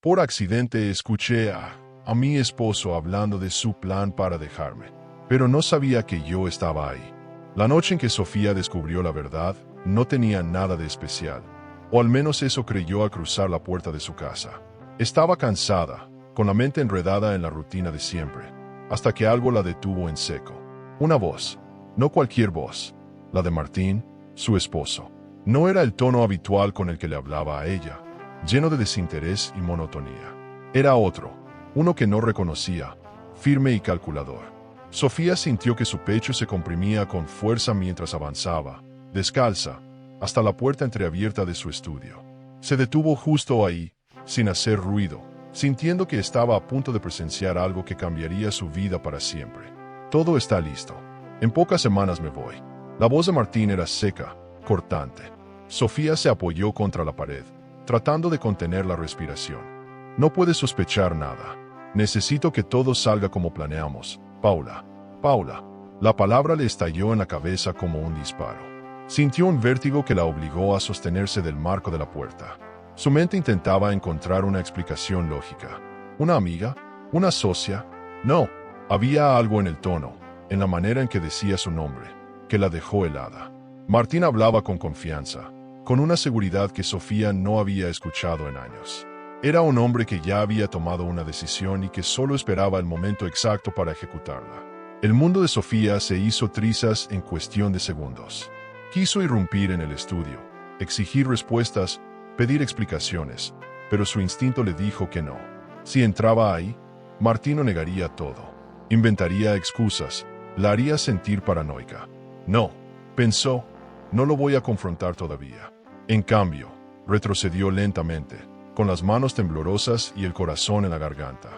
Por accidente escuché a mi esposo hablando de su plan para dejarme, pero no sabía que yo estaba ahí. La noche en que Sofía descubrió la verdad, no tenía nada de especial, o al menos eso creyó al cruzar la puerta de su casa. Estaba cansada, con la mente enredada en la rutina de siempre, hasta que algo la detuvo en seco. Una voz, no cualquier voz, la de Martín, su esposo. No era el tono habitual con el que le hablaba a ella, lleno de desinterés y monotonía. Era otro, uno que no reconocía, firme y calculador. Sofía sintió que su pecho se comprimía con fuerza mientras avanzaba, descalza, hasta la puerta entreabierta de su estudio. Se detuvo justo ahí, sin hacer ruido, sintiendo que estaba a punto de presenciar algo que cambiaría su vida para siempre. Todo está listo. En pocas semanas me voy. La voz de Martín era seca, cortante. Sofía se apoyó contra la pared, tratando de contener la respiración. No puedes sospechar nada. Necesito que todo salga como planeamos. Paula. Paula. La palabra le estalló en la cabeza como un disparo. Sintió un vértigo que la obligó a sostenerse del marco de la puerta. Su mente intentaba encontrar una explicación lógica. ¿Una amiga? ¿Una socia? No. Había algo en el tono, en la manera en que decía su nombre, que la dejó helada. Martín hablaba con confianza, con una seguridad que Sofía no había escuchado en años. Era un hombre que ya había tomado una decisión y que solo esperaba el momento exacto para ejecutarla. El mundo de Sofía se hizo trizas en cuestión de segundos. Quiso irrumpir en el estudio, exigir respuestas, pedir explicaciones, pero su instinto le dijo que no. Si entraba ahí, Martín lo negaría todo. Inventaría excusas, la haría sentir paranoica. No, pensó, no lo voy a confrontar todavía. En cambio, retrocedió lentamente, con las manos temblorosas y el corazón en la garganta.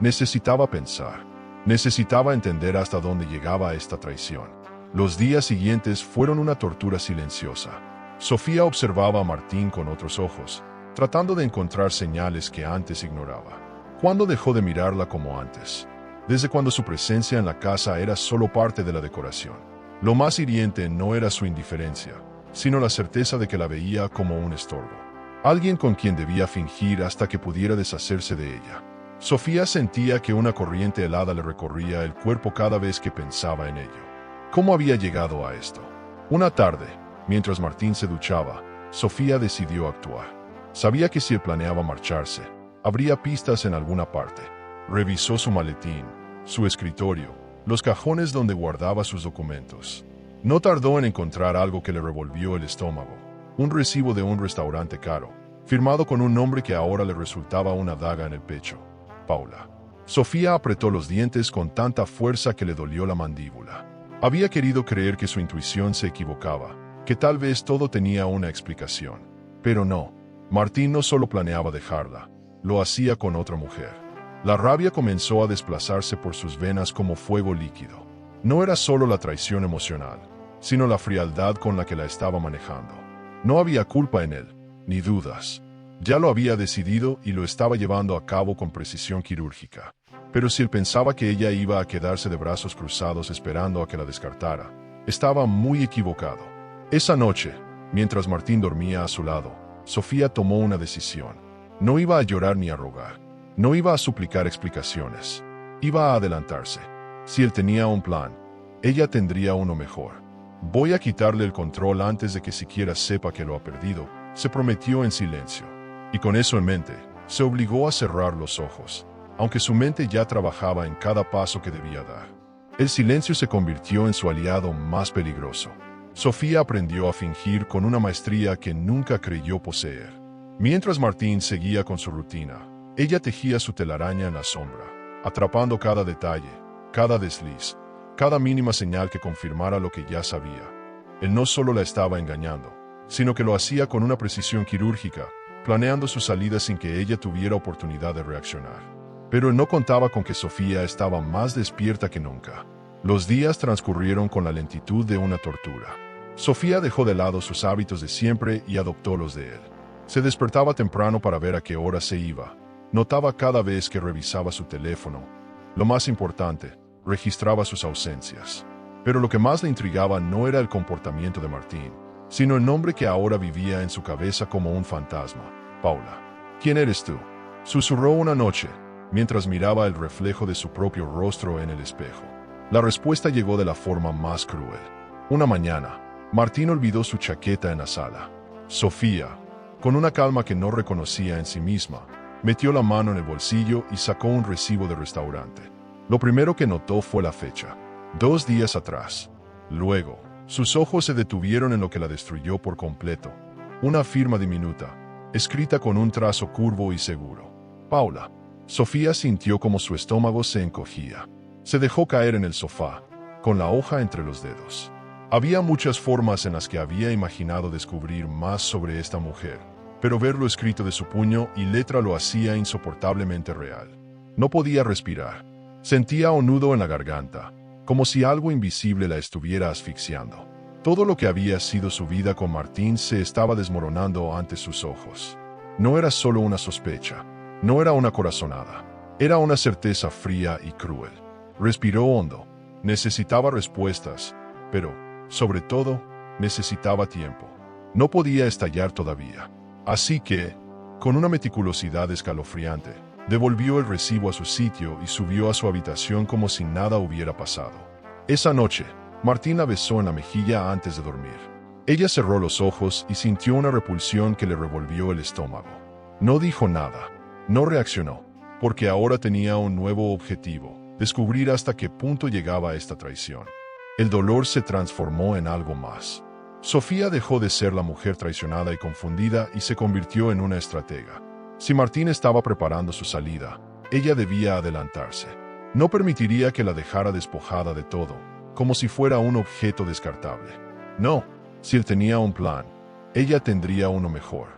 Necesitaba pensar. Necesitaba entender hasta dónde llegaba esta traición. Los días siguientes fueron una tortura silenciosa. Sofía observaba a Martín con otros ojos, tratando de encontrar señales que antes ignoraba. ¿Cuándo dejó de mirarla como antes? Desde cuando su presencia en la casa era solo parte de la decoración. Lo más hiriente no era su indiferencia, sino la certeza de que la veía como un estorbo. Alguien con quien debía fingir hasta que pudiera deshacerse de ella. Sofía sentía que una corriente helada le recorría el cuerpo cada vez que pensaba en ello. ¿Cómo había llegado a esto? Una tarde, mientras Martín se duchaba, Sofía decidió actuar. Sabía que si él planeaba marcharse, habría pistas en alguna parte. Revisó su maletín, su escritorio, los cajones donde guardaba sus documentos. No tardó en encontrar algo que le revolvió el estómago. Un recibo de un restaurante caro, firmado con un nombre que ahora le resultaba una daga en el pecho. Paula. Sofía apretó los dientes con tanta fuerza que le dolió la mandíbula. Había querido creer que su intuición se equivocaba, que tal vez todo tenía una explicación. Pero no. Martín no solo planeaba dejarla, lo hacía con otra mujer. La rabia comenzó a desplazarse por sus venas como fuego líquido. No era solo la traición emocional, sino la frialdad con la que la estaba manejando. No había culpa en él, ni dudas. Ya lo había decidido y lo estaba llevando a cabo con precisión quirúrgica. Pero si él pensaba que ella iba a quedarse de brazos cruzados esperando a que la descartara, estaba muy equivocado. Esa noche, mientras Martín dormía a su lado, Sofía tomó una decisión. No iba a llorar ni a rogar. No iba a suplicar explicaciones. Iba a adelantarse. Si él tenía un plan, ella tendría uno mejor. Voy a quitarle el control antes de que siquiera sepa que lo ha perdido, se prometió en silencio. Y con eso en mente, se obligó a cerrar los ojos, aunque su mente ya trabajaba en cada paso que debía dar. El silencio se convirtió en su aliado más peligroso. Sofía aprendió a fingir con una maestría que nunca creyó poseer. Mientras Martín seguía con su rutina, ella tejía su telaraña en la sombra, atrapando cada detalle, cada desliz, cada mínima señal que confirmara lo que ya sabía. Él no solo la estaba engañando, sino que lo hacía con una precisión quirúrgica, planeando su salida sin que ella tuviera oportunidad de reaccionar. Pero él no contaba con que Sofía estaba más despierta que nunca. Los días transcurrieron con la lentitud de una tortura. Sofía dejó de lado sus hábitos de siempre y adoptó los de él. Se despertaba temprano para ver a qué hora se iba. Notaba cada vez que revisaba su teléfono. Lo más importante, registraba sus ausencias. Pero lo que más le intrigaba no era el comportamiento de Martín, sino el nombre que ahora vivía en su cabeza como un fantasma. Paula. ¿Quién eres tú? Susurró una noche, mientras miraba el reflejo de su propio rostro en el espejo. La respuesta llegó de la forma más cruel. Una mañana, Martín olvidó su chaqueta en la sala. Sofía, con una calma que no reconocía en sí misma, metió la mano en el bolsillo y sacó un recibo de restaurante. Lo primero que notó fue la fecha, 2 días atrás. Luego, sus ojos se detuvieron en lo que la destruyó por completo. Una firma diminuta, escrita con un trazo curvo y seguro. Paula. Sofía sintió como su estómago se encogía. Se dejó caer en el sofá, con la hoja entre los dedos. Había muchas formas en las que había imaginado descubrir más sobre esta mujer, pero verlo escrito de su puño y letra lo hacía insoportablemente real. No podía respirar. Sentía un nudo en la garganta, como si algo invisible la estuviera asfixiando. Todo lo que había sido su vida con Martín se estaba desmoronando ante sus ojos. No era solo una sospecha, no era una corazonada, era una certeza fría y cruel. Respiró hondo. Necesitaba respuestas, pero, sobre todo, necesitaba tiempo. No podía estallar todavía. Así que, con una meticulosidad escalofriante, devolvió el recibo a su sitio y subió a su habitación como si nada hubiera pasado. Esa noche, Martín la besó en la mejilla antes de dormir. Ella cerró los ojos y sintió una repulsión que le revolvió el estómago. No dijo nada, no reaccionó, porque ahora tenía un nuevo objetivo: descubrir hasta qué punto llegaba esta traición. El dolor se transformó en algo más. Sofía dejó de ser la mujer traicionada y confundida y se convirtió en una estratega. Si Martín estaba preparando su salida, ella debía adelantarse. No permitiría que la dejara despojada de todo, como si fuera un objeto descartable. No, si él tenía un plan, ella tendría uno mejor.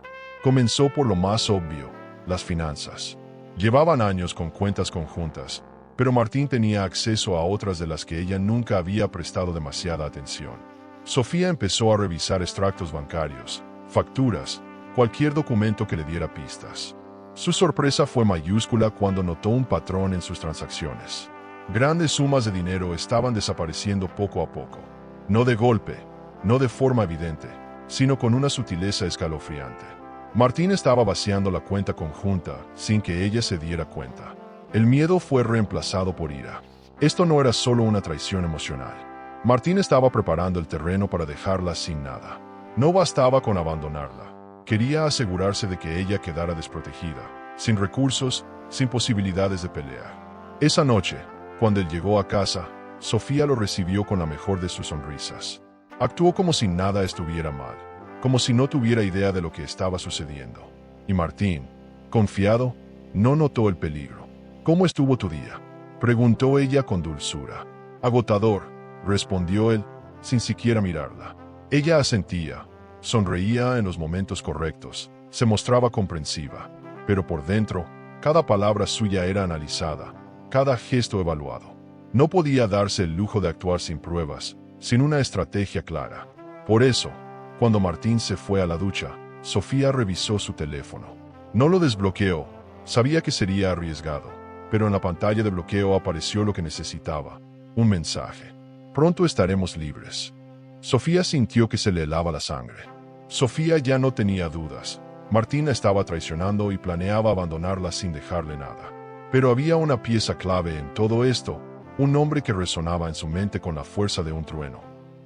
Comenzó por lo más obvio: las finanzas. Llevaban años con cuentas conjuntas, pero Martín tenía acceso a otras de las que ella nunca había prestado demasiada atención. Sofía empezó a revisar extractos bancarios, facturas, cualquier documento que le diera pistas. Su sorpresa fue mayúscula cuando notó un patrón en sus transacciones. Grandes sumas de dinero estaban desapareciendo poco a poco. No de golpe, no de forma evidente, sino con una sutileza escalofriante. Martín estaba vaciando la cuenta conjunta sin que ella se diera cuenta. El miedo fue reemplazado por ira. Esto no era solo una traición emocional. Martín estaba preparando el terreno para dejarla sin nada. No bastaba con abandonarla. Quería asegurarse de que ella quedara desprotegida, sin recursos, sin posibilidades de pelear. Esa noche, cuando él llegó a casa, Sofía lo recibió con la mejor de sus sonrisas. Actuó como si nada estuviera mal, como si no tuviera idea de lo que estaba sucediendo. Y Martín, confiado, no notó el peligro. ¿Cómo estuvo tu día?, preguntó ella con dulzura. Agotador, respondió él, sin siquiera mirarla. Ella asentía, sonreía en los momentos correctos, se mostraba comprensiva, pero por dentro, cada palabra suya era analizada, cada gesto evaluado. No podía darse el lujo de actuar sin pruebas, sin una estrategia clara. Por eso, cuando Martín se fue a la ducha, Sofía revisó su teléfono. No lo desbloqueó, sabía que sería arriesgado, pero en la pantalla de bloqueo apareció lo que necesitaba: un mensaje. Pronto estaremos libres. Sofía sintió que se le helaba la sangre. Sofía ya no tenía dudas. Martín la estaba traicionando y planeaba abandonarla sin dejarle nada. Pero había una pieza clave en todo esto, un nombre que resonaba en su mente con la fuerza de un trueno: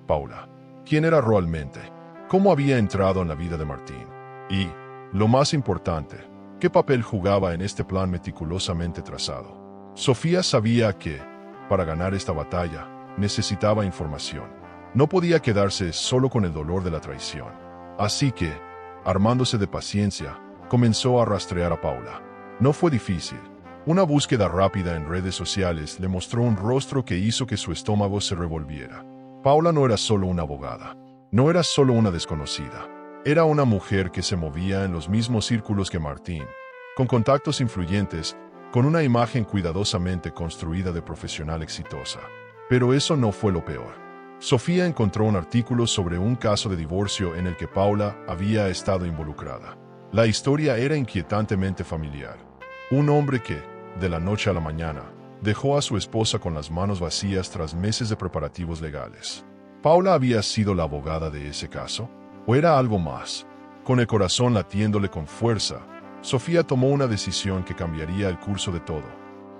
Paula. ¿Quién era realmente? ¿Cómo había entrado en la vida de Martín? Y, lo más importante, ¿qué papel jugaba en este plan meticulosamente trazado? Sofía sabía que, para ganar esta batalla, necesitaba información. No podía quedarse solo con el dolor de la traición. Así que, armándose de paciencia, comenzó a rastrear a Paula. No fue difícil. Una búsqueda rápida en redes sociales le mostró un rostro que hizo que su estómago se revolviera. Paula no era solo una abogada, no era solo una desconocida. Era una mujer que se movía en los mismos círculos que Martín, con contactos influyentes, con una imagen cuidadosamente construida de profesional exitosa. Pero eso no fue lo peor. Sofía encontró un artículo sobre un caso de divorcio en el que Paula había estado involucrada. La historia era inquietantemente familiar. Un hombre que, de la noche a la mañana, dejó a su esposa con las manos vacías tras meses de preparativos legales. ¿Paula había sido la abogada de ese caso? ¿O era algo más? Con el corazón latiéndole con fuerza, Sofía tomó una decisión que cambiaría el curso de todo.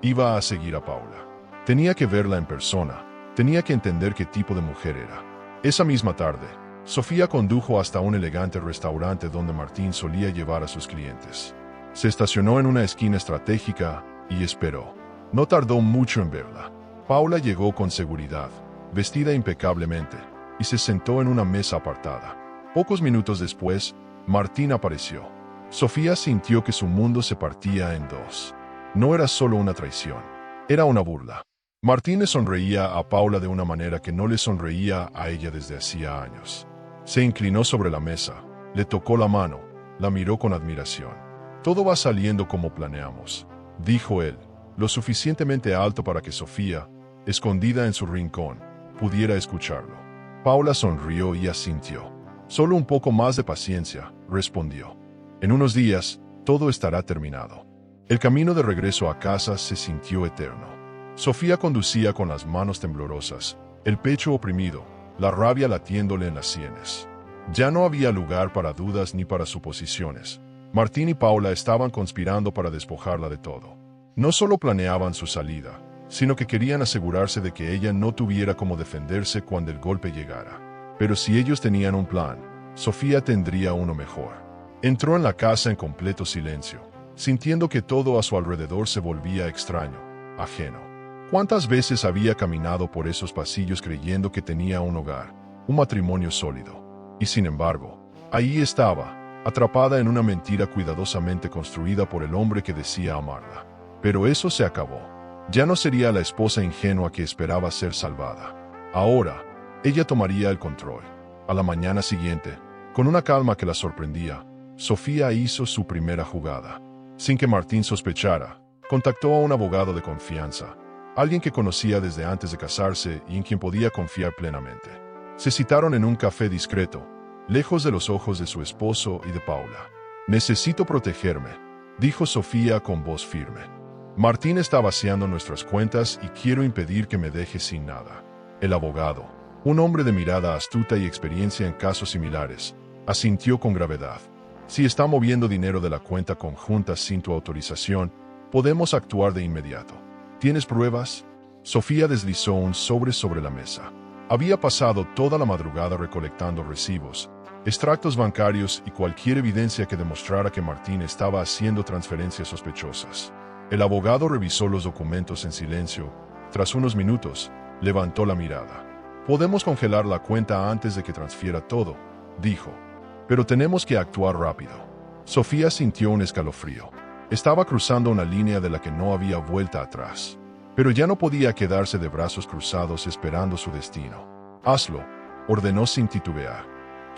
Iba a seguir a Paula. Tenía que verla en persona. Tenía que entender qué tipo de mujer era. Esa misma tarde, Sofía condujo hasta un elegante restaurante donde Martín solía llevar a sus clientes. Se estacionó en una esquina estratégica y esperó. No tardó mucho en verla. Paula llegó con seguridad, vestida impecablemente, y se sentó en una mesa apartada. Pocos minutos después, Martín apareció. Sofía sintió que su mundo se partía en dos. No era solo una traición, era una burla. Martín le sonreía a Paula de una manera que no le sonreía a ella desde hacía años. Se inclinó sobre la mesa, le tocó la mano, la miró con admiración. «Todo va saliendo como planeamos», dijo él, lo suficientemente alto para que Sofía, escondida en su rincón, pudiera escucharlo. Paula sonrió y asintió. «Solo un poco más de paciencia», respondió. «En unos días, todo estará terminado». El camino de regreso a casa se sintió eterno. Sofía conducía con las manos temblorosas, el pecho oprimido, la rabia latiéndole en las sienes. Ya no había lugar para dudas ni para suposiciones. Martín y Paula estaban conspirando para despojarla de todo. No solo planeaban su salida, sino que querían asegurarse de que ella no tuviera cómo defenderse cuando el golpe llegara. Pero si ellos tenían un plan, Sofía tendría uno mejor. Entró en la casa en completo silencio, sintiendo que todo a su alrededor se volvía extraño, ajeno. ¿Cuántas veces había caminado por esos pasillos creyendo que tenía un hogar, un matrimonio sólido? Y sin embargo, ahí estaba, atrapada en una mentira cuidadosamente construida por el hombre que decía amarla. Pero eso se acabó. Ya no sería la esposa ingenua que esperaba ser salvada. Ahora, ella tomaría el control. A la mañana siguiente, con una calma que la sorprendía, Sofía hizo su primera jugada. Sin que Martín sospechara, contactó a un abogado de confianza, alguien que conocía desde antes de casarse y en quien podía confiar plenamente. Se citaron en un café discreto, lejos de los ojos de su esposo y de Paula. «Necesito protegerme», dijo Sofía con voz firme. «Martín está vaciando nuestras cuentas y quiero impedir que me deje sin nada». El abogado, un hombre de mirada astuta y experiencia en casos similares, asintió con gravedad. «Si está moviendo dinero de la cuenta conjunta sin tu autorización, podemos actuar de inmediato. ¿Tienes pruebas?». Sofía deslizó un sobre la mesa. Había pasado toda la madrugada recolectando recibos, extractos bancarios y cualquier evidencia que demostrara que Martín estaba haciendo transferencias sospechosas. El abogado revisó los documentos en silencio. Tras unos minutos, levantó la mirada. «Podemos congelar la cuenta antes de que transfiera todo», dijo. «Pero tenemos que actuar rápido». Sofía sintió un escalofrío. Estaba cruzando una línea de la que no había vuelta atrás. Pero ya no podía quedarse de brazos cruzados esperando su destino. «Hazlo», ordenó sin titubear.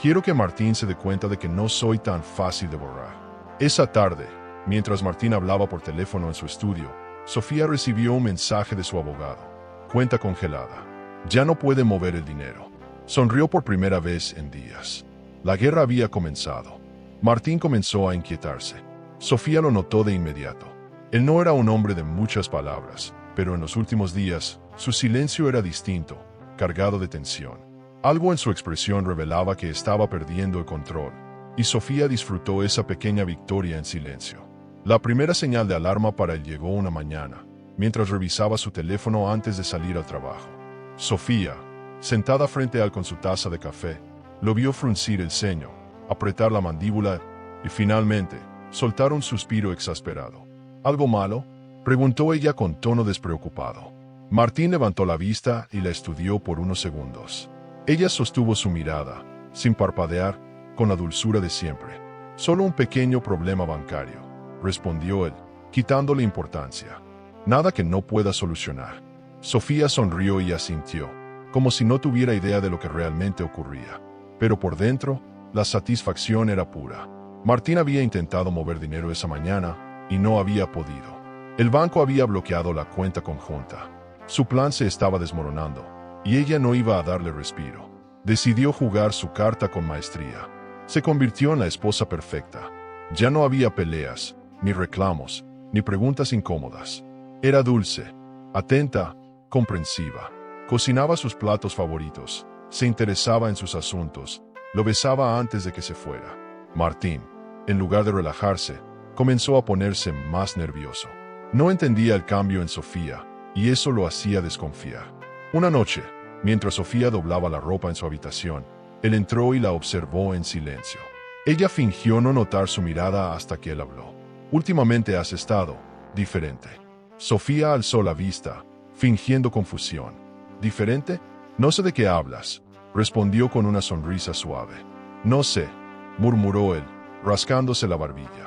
«Quiero que Martín se dé cuenta de que no soy tan fácil de borrar». Esa tarde, mientras Martín hablaba por teléfono en su estudio, Sofía recibió un mensaje de su abogado. «Cuenta congelada. Ya no puede mover el dinero». Sonrió por primera vez en días. La guerra había comenzado. Martín comenzó a inquietarse. Sofía lo notó de inmediato. Él no era un hombre de muchas palabras, pero en los últimos días, su silencio era distinto, cargado de tensión. Algo en su expresión revelaba que estaba perdiendo el control, y Sofía disfrutó esa pequeña victoria en silencio. La primera señal de alarma para él llegó una mañana, mientras revisaba su teléfono antes de salir al trabajo. Sofía, sentada frente a él con su taza de café, lo vio fruncir el ceño, apretar la mandíbula y finalmente soltar un suspiro exasperado. «¿Algo malo?», preguntó ella con tono despreocupado. Martín levantó la vista y la estudió por unos segundos. Ella sostuvo su mirada, sin parpadear, con la dulzura de siempre. «Solo un pequeño problema bancario», respondió él, quitándole importancia. «Nada que no pueda solucionar». Sofía sonrió y asintió, como si no tuviera idea de lo que realmente ocurría. Pero por dentro, la satisfacción era pura. Martín había intentado mover dinero esa mañana y no había podido. El banco había bloqueado la cuenta conjunta. Su plan se estaba desmoronando, y ella no iba a darle respiro. Decidió jugar su carta con maestría. Se convirtió en la esposa perfecta. Ya no había peleas, ni reclamos, ni preguntas incómodas. Era dulce, atenta, comprensiva. Cocinaba sus platos favoritos, se interesaba en sus asuntos, lo besaba antes de que se fuera. Martín, en lugar de relajarse, comenzó a ponerse más nervioso. No entendía el cambio en Sofía, y eso lo hacía desconfiar. Una noche, mientras Sofía doblaba la ropa en su habitación, él entró y la observó en silencio. Ella fingió no notar su mirada hasta que él habló. Últimamente has estado diferente. Sofía alzó la vista, fingiendo confusión. ¿Diferente? No sé de qué hablas, respondió con una sonrisa suave. No sé, murmuró él, rascándose la barbilla.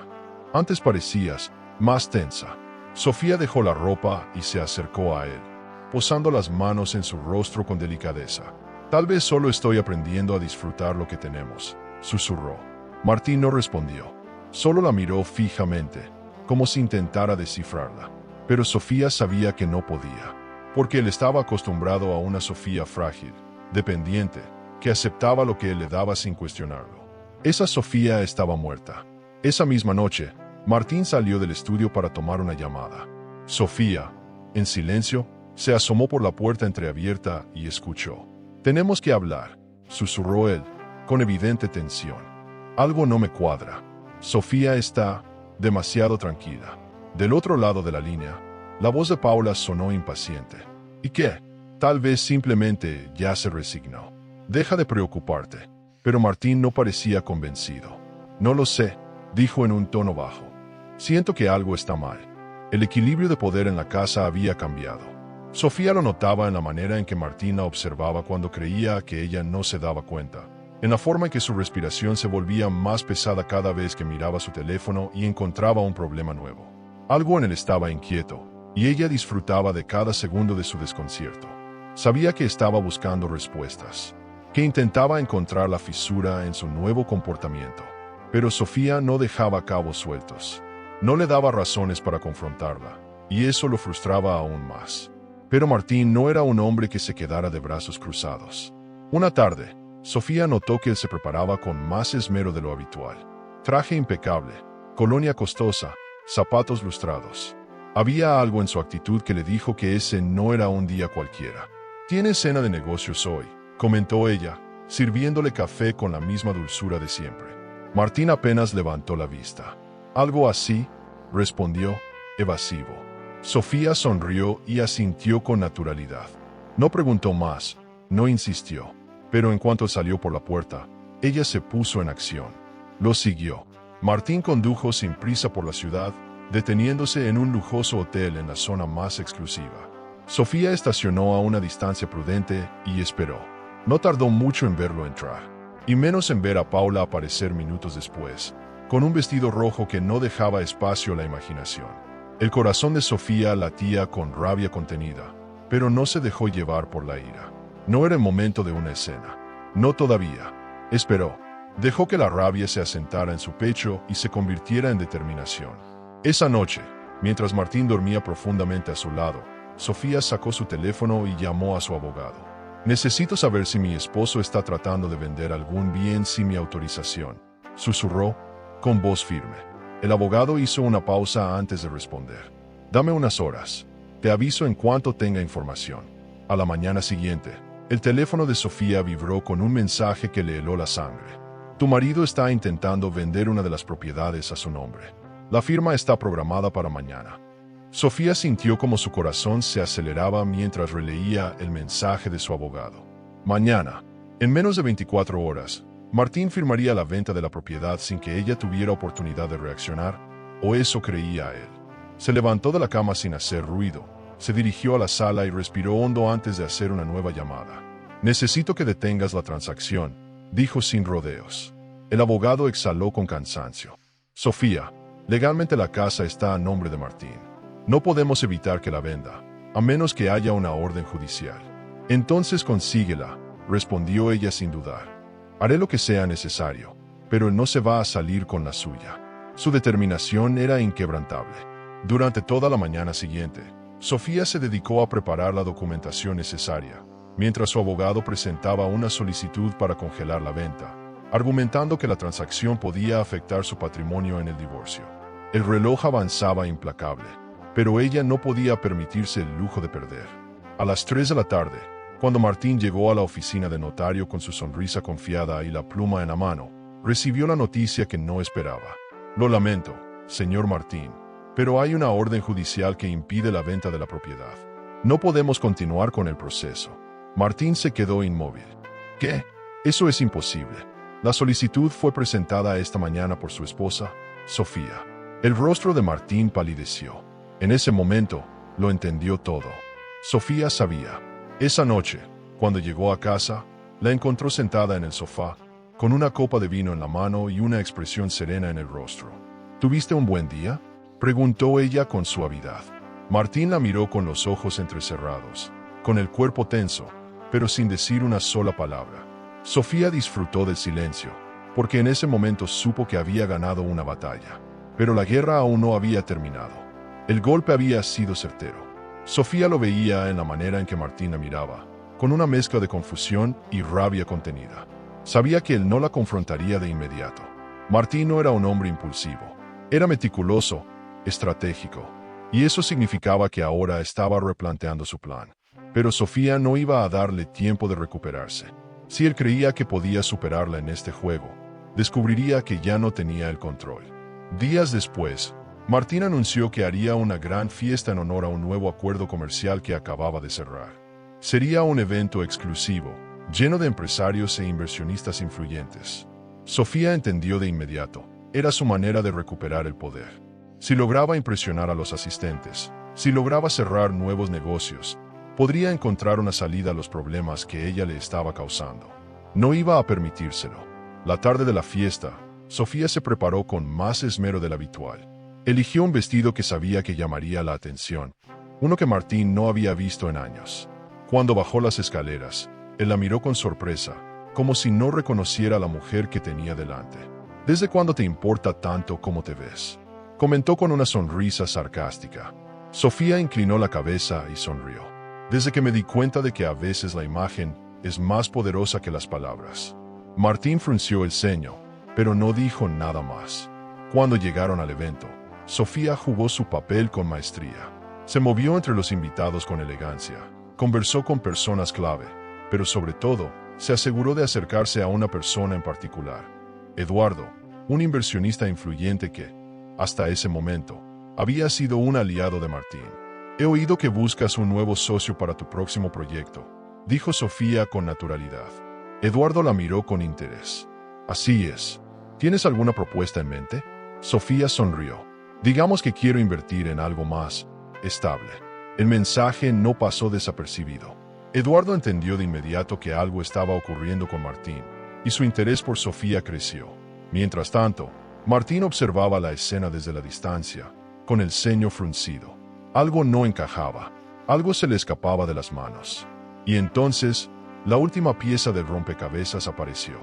Antes parecías más tensa. Sofía dejó la ropa y se acercó a él, posando las manos en su rostro con delicadeza. Tal vez solo estoy aprendiendo a disfrutar lo que tenemos, susurró. Martín no respondió. Solo la miró fijamente, como si intentara descifrarla. Pero Sofía sabía que no podía, porque él estaba acostumbrado a una Sofía frágil, dependiente, que aceptaba lo que él le daba sin cuestionarlo. Esa Sofía estaba muerta. Esa misma noche, Martín salió del estudio para tomar una llamada. Sofía, en silencio, se asomó por la puerta entreabierta y escuchó. «Tenemos que hablar», susurró él, con evidente tensión. «Algo no me cuadra. Sofía está demasiado tranquila». Del otro lado de la línea, la voz de Paula sonó impaciente. «¿Y qué? Tal vez simplemente ya se resignó. Deja de preocuparte». Pero Martín no parecía convencido. «No lo sé», dijo en un tono bajo. «Siento que algo está mal». El equilibrio de poder en la casa había cambiado. Sofía lo notaba en la manera en que Martín la observaba cuando creía que ella no se daba cuenta, en la forma en que su respiración se volvía más pesada cada vez que miraba su teléfono y encontraba un problema nuevo. Algo en él estaba inquieto, y ella disfrutaba de cada segundo de su desconcierto. Sabía que estaba buscando respuestas, que intentaba encontrar la fisura en su nuevo comportamiento. Pero Sofía no dejaba cabos sueltos. No le daba razones para confrontarla, y eso lo frustraba aún más. Pero Martín no era un hombre que se quedara de brazos cruzados. Una tarde, Sofía notó que él se preparaba con más esmero de lo habitual. Traje impecable, colonia costosa, zapatos lustrados. Había algo en su actitud que le dijo que ese no era un día cualquiera. «¿Tienes cena de negocios hoy?», comentó ella, sirviéndole café con la misma dulzura de siempre. Martín apenas levantó la vista. «Algo así», respondió, evasivo. Sofía sonrió y asintió con naturalidad. No preguntó más, no insistió, pero en cuanto salió por la puerta, ella se puso en acción. Lo siguió. Martín condujo sin prisa por la ciudad, deteniéndose en un lujoso hotel en la zona más exclusiva. Sofía estacionó a una distancia prudente y esperó. No tardó mucho en verlo entrar, y menos en ver a Paula aparecer minutos después, con un vestido rojo que no dejaba espacio a la imaginación. El corazón de Sofía latía con rabia contenida, pero no se dejó llevar por la ira. No era el momento de una escena. No todavía. Esperó. Dejó que la rabia se asentara en su pecho y se convirtiera en determinación. Esa noche, mientras Martín dormía profundamente a su lado, Sofía sacó su teléfono y llamó a su abogado. «Necesito saber si mi esposo está tratando de vender algún bien sin mi autorización», susurró, con voz firme. El abogado hizo una pausa antes de responder. «Dame unas horas. Te aviso en cuanto tenga información». A la mañana siguiente, el teléfono de Sofía vibró con un mensaje que le heló la sangre. «Tu marido está intentando vender una de las propiedades a su nombre. La firma está programada para mañana». Sofía sintió como su corazón se aceleraba mientras releía el mensaje de su abogado. Mañana, en menos de 24 horas, Martín firmaría la venta de la propiedad sin que ella tuviera oportunidad de reaccionar, o eso creía él. Se levantó de la cama sin hacer ruido, se dirigió a la sala y respiró hondo antes de hacer una nueva llamada. «Necesito que detengas la transacción», dijo sin rodeos. El abogado exhaló con cansancio. «Sofía, legalmente la casa está a nombre de Martín. No podemos evitar que la venda, a menos que haya una orden judicial». «Entonces consíguela», respondió ella sin dudar. «Haré lo que sea necesario, pero él no se va a salir con la suya». Su determinación era inquebrantable. Durante toda la mañana siguiente, Sofía se dedicó a preparar la documentación necesaria, mientras su abogado presentaba una solicitud para congelar la venta, argumentando que la transacción podía afectar su patrimonio en el divorcio. El reloj avanzaba implacable, pero ella no podía permitirse el lujo de perder. A las 3 de la tarde, cuando Martín llegó a la oficina de notario con su sonrisa confiada y la pluma en la mano, recibió la noticia que no esperaba. «Lo lamento», señor Martín, pero hay una orden judicial que impide la venta de la propiedad. No podemos continuar con el proceso. Martín se quedó inmóvil. ¿Qué? Eso es imposible. La solicitud fue presentada esta mañana por su esposa, Sofía. El rostro de Martín palideció. En ese momento, lo entendió todo. Sofía sabía. Esa noche, cuando llegó a casa, la encontró sentada en el sofá, con una copa de vino en la mano y una expresión serena en el rostro. ¿Tuviste un buen día?, preguntó ella con suavidad. Martín la miró con los ojos entrecerrados, con el cuerpo tenso, pero sin decir una sola palabra. Sofía disfrutó del silencio, porque en ese momento supo que había ganado una batalla. Pero la guerra aún no había terminado. El golpe había sido certero. Sofía lo veía en la manera en que Martín la miraba, con una mezcla de confusión y rabia contenida. Sabía que él no la confrontaría de inmediato. Martín no era un hombre impulsivo. Era meticuloso, estratégico, y eso significaba que ahora estaba replanteando su plan. Pero Sofía no iba a darle tiempo de recuperarse. Si él creía que podía superarla en este juego, descubriría que ya no tenía el control. Días después, Martín anunció que haría una gran fiesta en honor a un nuevo acuerdo comercial que acababa de cerrar. Sería un evento exclusivo, lleno de empresarios e inversionistas influyentes. Sofía entendió de inmediato. Era su manera de recuperar el poder. Si lograba impresionar a los asistentes, si lograba cerrar nuevos negocios, podría encontrar una salida a los problemas que ella le estaba causando. No iba a permitírselo. La tarde de la fiesta, Sofía se preparó con más esmero del habitual. Eligió un vestido que sabía que llamaría la atención, uno que Martín no había visto en años. Cuando bajó las escaleras, él la miró con sorpresa, como si no reconociera a la mujer que tenía delante. ¿Desde cuándo te importa tanto cómo te ves?, comentó con una sonrisa sarcástica. Sofía inclinó la cabeza y sonrió. Desde que me di cuenta de que a veces la imagen es más poderosa que las palabras. Martín frunció el ceño, pero no dijo nada más. Cuando llegaron al evento, Sofía jugó su papel con maestría. Se movió entre los invitados con elegancia, conversó con personas clave, pero sobre todo, se aseguró de acercarse a una persona en particular. Eduardo, un inversionista influyente que, hasta ese momento, había sido un aliado de Martín. He oído que buscas un nuevo socio para tu próximo proyecto, dijo Sofía con naturalidad. Eduardo la miró con interés. Así es. ¿Tienes alguna propuesta en mente? Sofía sonrió. Digamos que quiero invertir en algo más estable. El mensaje no pasó desapercibido. Eduardo entendió de inmediato que algo estaba ocurriendo con Martín, y su interés por Sofía creció. Mientras tanto, Martín observaba la escena desde la distancia, con el ceño fruncido. Algo no encajaba, algo se le escapaba de las manos. Y entonces, la última pieza del rompecabezas apareció.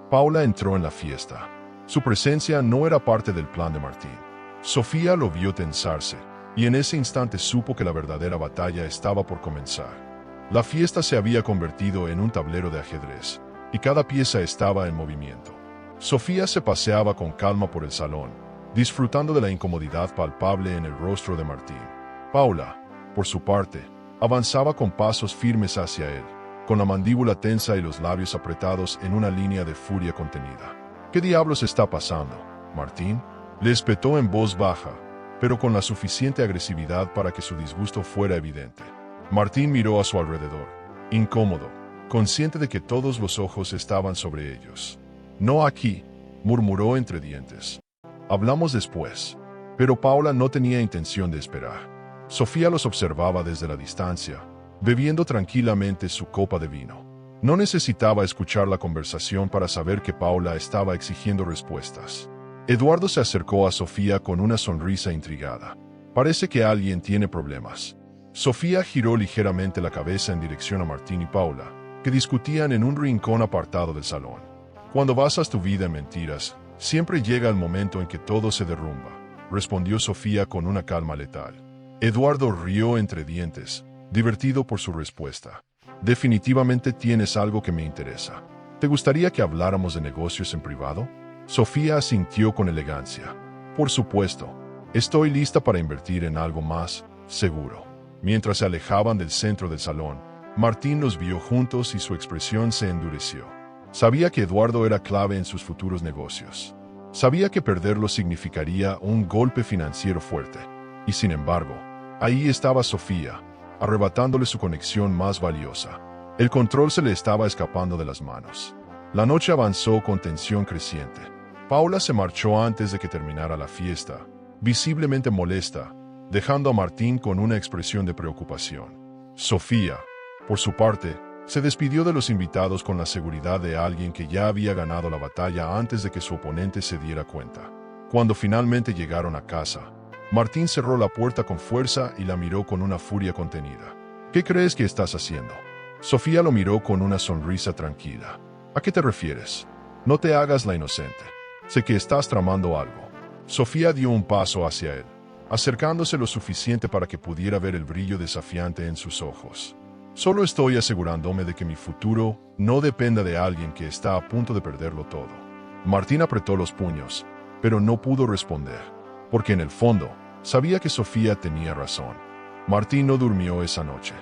Paula entró en la fiesta. Su presencia no era parte del plan de Martín. Sofía lo vio tensarse, y en ese instante supo que la verdadera batalla estaba por comenzar. La fiesta se había convertido en un tablero de ajedrez, y cada pieza estaba en movimiento. Sofía se paseaba con calma por el salón, disfrutando de la incomodidad palpable en el rostro de Martín. Paula, por su parte, avanzaba con pasos firmes hacia él, con la mandíbula tensa y los labios apretados en una línea de furia contenida. ¿Qué diablos está pasando, Martín?, le espetó en voz baja, pero con la suficiente agresividad para que su disgusto fuera evidente. Martín miró a su alrededor, incómodo, consciente de que todos los ojos estaban sobre ellos. No aquí, murmuró entre dientes. Hablamos después. Pero Paula no tenía intención de esperar. Sofía los observaba desde la distancia, bebiendo tranquilamente su copa de vino. No necesitaba escuchar la conversación para saber que Paula estaba exigiendo respuestas. Eduardo se acercó a Sofía con una sonrisa intrigada. Parece que alguien tiene problemas. Sofía giró ligeramente la cabeza en dirección a Martín y Paula, que discutían en un rincón apartado del salón. Cuando basas tu vida en mentiras, siempre llega el momento en que todo se derrumba, respondió Sofía con una calma letal. Eduardo rió entre dientes, divertido por su respuesta. Definitivamente tienes algo que me interesa. ¿Te gustaría que habláramos de negocios en privado? Sofía asintió con elegancia. Por supuesto, estoy lista para invertir en algo más seguro. Mientras se alejaban del centro del salón, Martín los vio juntos y su expresión se endureció. Sabía que Eduardo era clave en sus futuros negocios. Sabía que perderlo significaría un golpe financiero fuerte. Y sin embargo, ahí estaba Sofía, arrebatándole su conexión más valiosa. El control se le estaba escapando de las manos. La noche avanzó con tensión creciente. Paula se marchó antes de que terminara la fiesta, visiblemente molesta, dejando a Martín con una expresión de preocupación. Sofía, por su parte, se despidió de los invitados con la seguridad de alguien que ya había ganado la batalla antes de que su oponente se diera cuenta. Cuando finalmente llegaron a casa, Martín cerró la puerta con fuerza y la miró con una furia contenida. ¿Qué crees que estás haciendo? Sofía lo miró con una sonrisa tranquila. ¿A qué te refieres? No te hagas la inocente. Sé que estás tramando algo. Sofía dio un paso hacia él, acercándose lo suficiente para que pudiera ver el brillo desafiante en sus ojos. Solo estoy asegurándome de que mi futuro no dependa de alguien que está a punto de perderlo todo. Martín apretó los puños, pero no pudo responder, porque en el fondo sabía que Sofía tenía razón. Martín no durmió esa noche.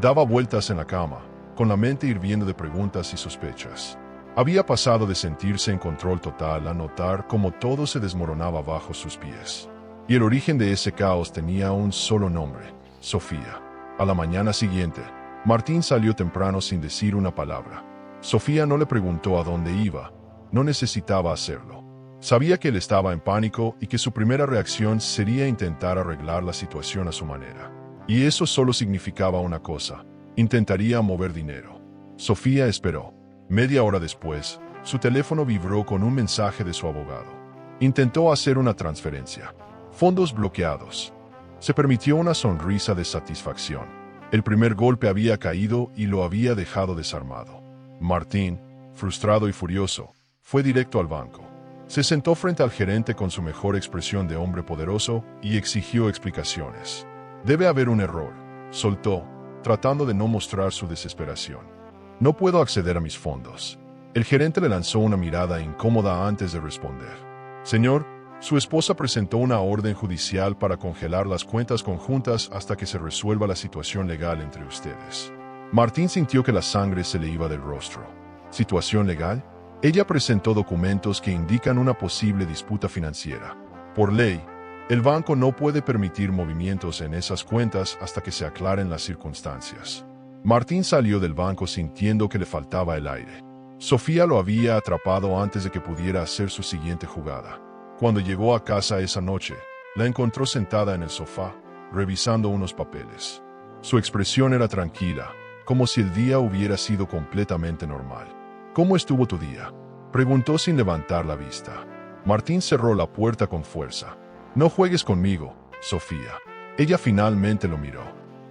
Daba vueltas en la cama, con la mente hirviendo de preguntas y sospechas. Había pasado de sentirse en control total a notar cómo todo se desmoronaba bajo sus pies. Y el origen de ese caos tenía un solo nombre: Sofía. A la mañana siguiente, Martín salió temprano sin decir una palabra. Sofía no le preguntó a dónde iba, no necesitaba hacerlo. Sabía que él estaba en pánico y que su primera reacción sería intentar arreglar la situación a su manera. Y eso solo significaba una cosa: intentaría mover dinero. Sofía esperó. Media hora después, su teléfono vibró con un mensaje de su abogado. Intentó hacer una transferencia. Fondos bloqueados. Se permitió una sonrisa de satisfacción. El primer golpe había caído y lo había dejado desarmado. Martín, frustrado y furioso, fue directo al banco. Se sentó frente al gerente con su mejor expresión de hombre poderoso y exigió explicaciones. Debe haber un error, soltó, tratando de no mostrar su desesperación. No puedo acceder a mis fondos. El gerente le lanzó una mirada incómoda antes de responder. Señor, su esposa presentó una orden judicial para congelar las cuentas conjuntas hasta que se resuelva la situación legal entre ustedes. Martín sintió que la sangre se le iba del rostro. ¿Situación legal? Ella presentó documentos que indican una posible disputa financiera. Por ley, el banco no puede permitir movimientos en esas cuentas hasta que se aclaren las circunstancias. Martín salió del banco sintiendo que le faltaba el aire. Sofía lo había atrapado antes de que pudiera hacer su siguiente jugada. Cuando llegó a casa esa noche, la encontró sentada en el sofá, revisando unos papeles. Su expresión era tranquila, como si el día hubiera sido completamente normal. ¿Cómo estuvo tu día?, preguntó sin levantar la vista. Martín cerró la puerta con fuerza. No juegues conmigo, Sofía. Ella finalmente lo miró.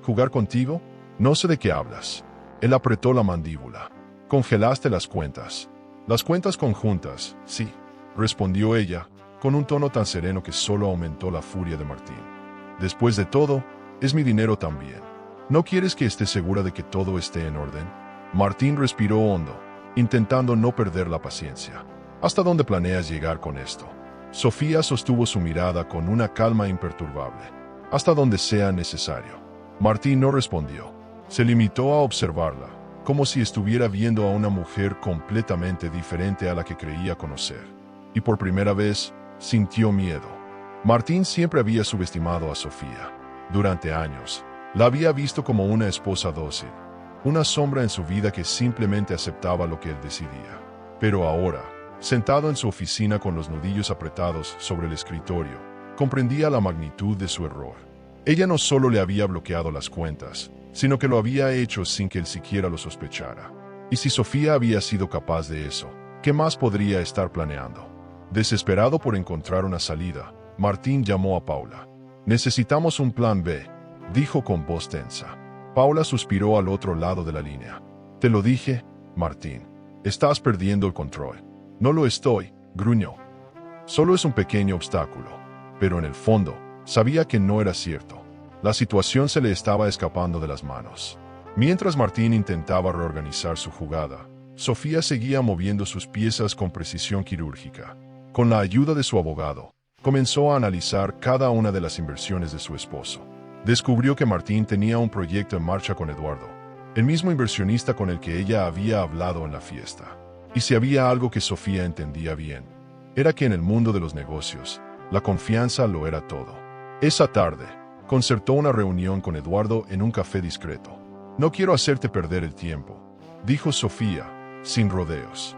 ¿Jugar contigo? No sé de qué hablas. Él apretó la mandíbula. Congelaste las cuentas. Las cuentas conjuntas, sí, respondió ella, con un tono tan sereno que solo aumentó la furia de Martín. Después de todo, es mi dinero también. ¿No quieres que esté segura de que todo esté en orden? Martín respiró hondo, intentando no perder la paciencia. ¿Hasta dónde planeas llegar con esto? Sofía sostuvo su mirada con una calma imperturbable. Hasta donde sea necesario. Martín no respondió. Se limitó a observarla, como si estuviera viendo a una mujer completamente diferente a la que creía conocer. Y por primera vez, sintió miedo. Martín siempre había subestimado a Sofía. Durante años, la había visto como una esposa dócil, una sombra en su vida que simplemente aceptaba lo que él decidía. Pero ahora, sentado en su oficina con los nudillos apretados sobre el escritorio, comprendía la magnitud de su error. Ella no solo le había bloqueado las cuentas, sino que lo había hecho sin que él siquiera lo sospechara. Y si Sofía había sido capaz de eso, ¿qué más podría estar planeando? Desesperado por encontrar una salida, Martín llamó a Paula. «Necesitamos un plan B», dijo con voz tensa. Paula suspiró al otro lado de la línea. «Te lo dije, Martín. Estás perdiendo el control». «No lo estoy», gruñó. «Solo es un pequeño obstáculo». Pero en el fondo, sabía que no era cierto. La situación se le estaba escapando de las manos. Mientras Martín intentaba reorganizar su jugada, Sofía seguía moviendo sus piezas con precisión quirúrgica. Con la ayuda de su abogado, comenzó a analizar cada una de las inversiones de su esposo. Descubrió que Martín tenía un proyecto en marcha con Eduardo, el mismo inversionista con el que ella había hablado en la fiesta. Y si había algo que Sofía entendía bien, era que en el mundo de los negocios, la confianza lo era todo. Esa tarde, concertó una reunión con Eduardo en un café discreto. «No quiero hacerte perder el tiempo», dijo Sofía, sin rodeos.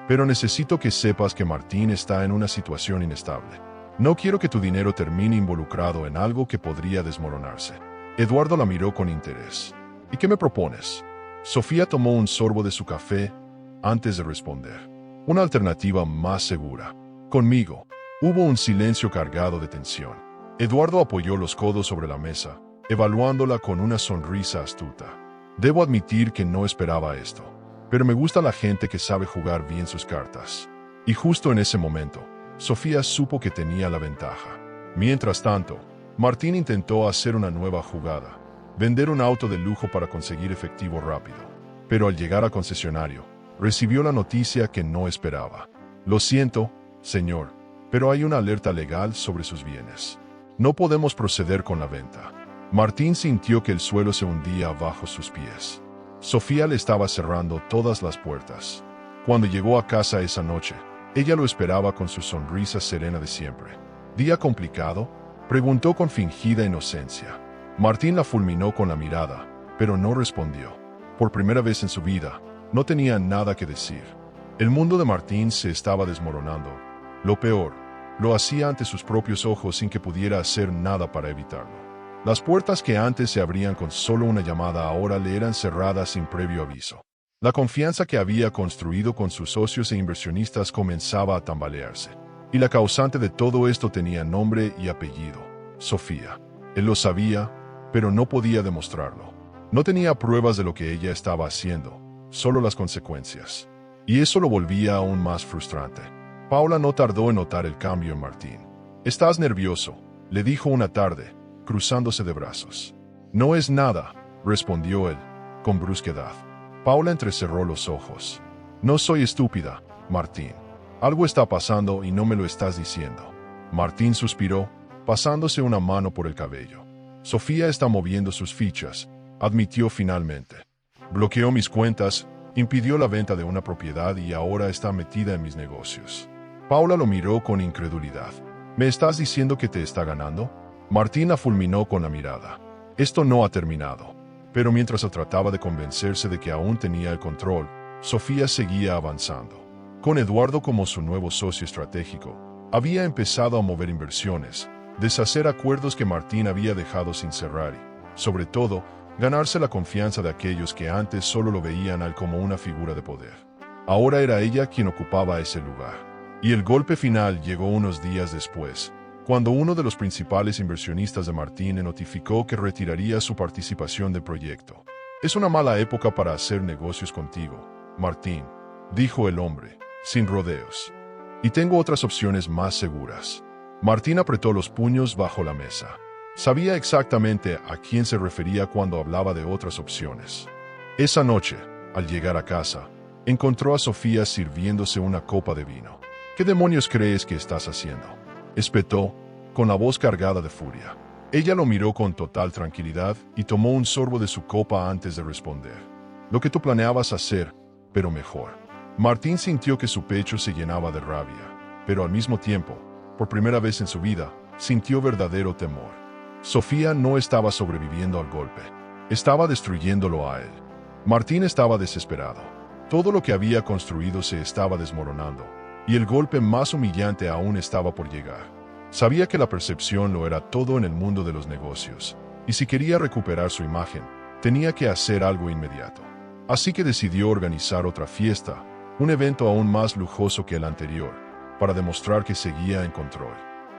«Pero necesito que sepas que Martín está en una situación inestable. No quiero que tu dinero termine involucrado en algo que podría desmoronarse». Eduardo la miró con interés. «¿Y qué me propones?». Sofía tomó un sorbo de su café antes de responder. «Una alternativa más segura. Conmigo». Hubo un silencio cargado de tensión. Eduardo apoyó los codos sobre la mesa, evaluándola con una sonrisa astuta. «Debo admitir que no esperaba esto, pero me gusta la gente que sabe jugar bien sus cartas». Y justo en ese momento, Sofía supo que tenía la ventaja. Mientras tanto, Martín intentó hacer una nueva jugada: vender un auto de lujo para conseguir efectivo rápido. Pero al llegar al concesionario, recibió la noticia que no esperaba. «Lo siento, señor, pero hay una alerta legal sobre sus bienes. No podemos proceder con la venta». Martín sintió que el suelo se hundía bajo sus pies. Sofía le estaba cerrando todas las puertas. Cuando llegó a casa esa noche, ella lo esperaba con su sonrisa serena de siempre. «¿Día complicado?», preguntó con fingida inocencia. Martín la fulminó con la mirada, pero no respondió. Por primera vez en su vida, no tenía nada que decir. El mundo de Martín se estaba desmoronando. Lo peor, lo hacía ante sus propios ojos sin que pudiera hacer nada para evitarlo. Las puertas que antes se abrían con solo una llamada ahora le eran cerradas sin previo aviso. La confianza que había construido con sus socios e inversionistas comenzaba a tambalearse. Y la causante de todo esto tenía nombre y apellido: Sofía. Él lo sabía, pero no podía demostrarlo. No tenía pruebas de lo que ella estaba haciendo, solo las consecuencias. Y eso lo volvía aún más frustrante. Paula no tardó en notar el cambio en Martín. «Estás nervioso», le dijo una tarde, cruzándose de brazos. «No es nada», respondió él, con brusquedad. Paula entrecerró los ojos. «No soy estúpida, Martín. Algo está pasando y no me lo estás diciendo». Martín suspiró, pasándose una mano por el cabello. «Sofía está moviendo sus fichas», admitió finalmente. «Bloqueó mis cuentas, impidió la venta de una propiedad y ahora está metida en mis negocios». Paula lo miró con incredulidad. «¿Me estás diciendo que te está ganando?». Martín la fulminó con la mirada. «Esto no ha terminado». Pero mientras trataba de convencerse de que aún tenía el control, Sofía seguía avanzando. Con Eduardo como su nuevo socio estratégico, había empezado a mover inversiones, deshacer acuerdos que Martín había dejado sin cerrar y, sobre todo, ganarse la confianza de aquellos que antes solo lo veían a él como una figura de poder. Ahora era ella quien ocupaba ese lugar. Y el golpe final llegó unos días después, cuando uno de los principales inversionistas de Martín le notificó que retiraría su participación del proyecto. «Es una mala época para hacer negocios contigo, Martín», dijo el hombre, sin rodeos. «Y tengo otras opciones más seguras». Martín apretó los puños bajo la mesa. Sabía exactamente a quién se refería cuando hablaba de otras opciones. Esa noche, al llegar a casa, encontró a Sofía sirviéndose una copa de vino. «¿Qué demonios crees que estás haciendo?», espetó, con la voz cargada de furia. Ella lo miró con total tranquilidad y tomó un sorbo de su copa antes de responder. «Lo que tú planeabas hacer, pero mejor». Martín sintió que su pecho se llenaba de rabia, pero al mismo tiempo, por primera vez en su vida, sintió verdadero temor. Sofía no estaba sobreviviendo al golpe, estaba destruyéndolo a él. Martín estaba desesperado. Todo lo que había construido se estaba desmoronando, y el golpe más humillante aún estaba por llegar. Sabía que la percepción lo era todo en el mundo de los negocios, y si quería recuperar su imagen, tenía que hacer algo inmediato. Así que decidió organizar otra fiesta, un evento aún más lujoso que el anterior, para demostrar que seguía en control.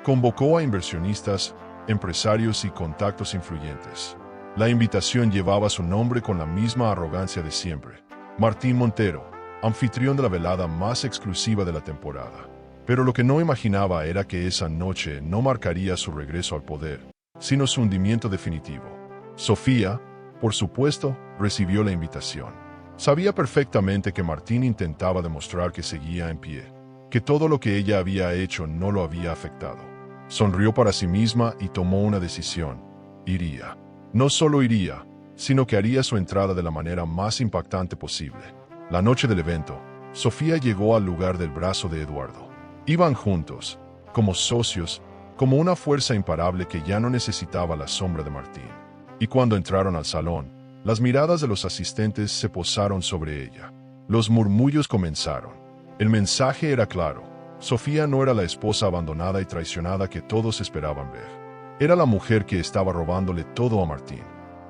Convocó a inversionistas, empresarios y contactos influyentes. La invitación llevaba su nombre con la misma arrogancia de siempre: Martín Montero, anfitrión de la velada más exclusiva de la temporada. Pero lo que no imaginaba era que esa noche no marcaría su regreso al poder, sino su hundimiento definitivo. Sofía, por supuesto, recibió la invitación. Sabía perfectamente que Martín intentaba demostrar que seguía en pie, que todo lo que ella había hecho no lo había afectado. Sonrió para sí misma y tomó una decisión: iría. No solo iría, sino que haría su entrada de la manera más impactante posible. La noche del evento, Sofía llegó al lugar del brazo de Eduardo. Iban juntos, como socios, como una fuerza imparable que ya no necesitaba la sombra de Martín. Y cuando entraron al salón, las miradas de los asistentes se posaron sobre ella. Los murmullos comenzaron. El mensaje era claro. Sofía no era la esposa abandonada y traicionada que todos esperaban ver. Era la mujer que estaba robándole todo a Martín.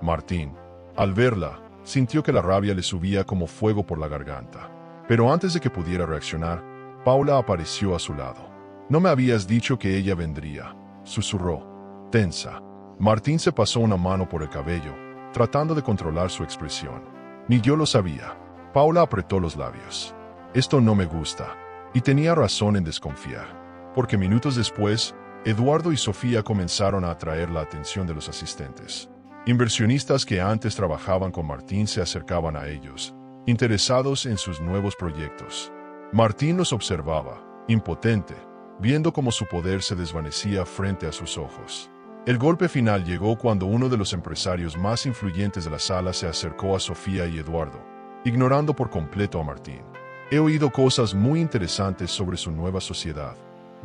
Martín, al verla, sintió que la rabia le subía como fuego por la garganta. Pero antes de que pudiera reaccionar, Paula apareció a su lado. «No me habías dicho que ella vendría», susurró, tensa. Martín se pasó una mano por el cabello, tratando de controlar su expresión. «Ni yo lo sabía». Paula apretó los labios. «Esto no me gusta». Y tenía razón en desconfiar. Porque minutos después, Eduardo y Sofía comenzaron a atraer la atención de los asistentes. Inversionistas que antes trabajaban con Martín se acercaban a ellos, interesados en sus nuevos proyectos. Martín los observaba, impotente, viendo cómo su poder se desvanecía frente a sus ojos. El golpe final llegó cuando uno de los empresarios más influyentes de la sala se acercó a Sofía y Eduardo, ignorando por completo a Martín. «He oído cosas muy interesantes sobre su nueva sociedad»,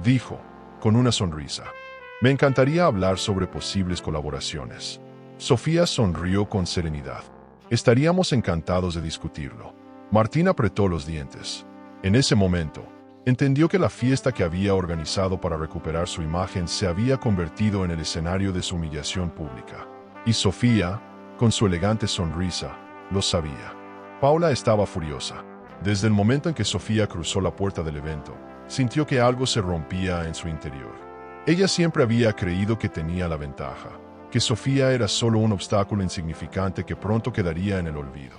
dijo, con una sonrisa. «Me encantaría hablar sobre posibles colaboraciones». Sofía sonrió con serenidad. «Estaríamos encantados de discutirlo». Martín apretó los dientes. En ese momento, entendió que la fiesta que había organizado para recuperar su imagen se había convertido en el escenario de su humillación pública. Y Sofía, con su elegante sonrisa, lo sabía. Paula estaba furiosa. Desde el momento en que Sofía cruzó la puerta del evento, sintió que algo se rompía en su interior. Ella siempre había creído que tenía la ventaja, que Sofía era solo un obstáculo insignificante que pronto quedaría en el olvido.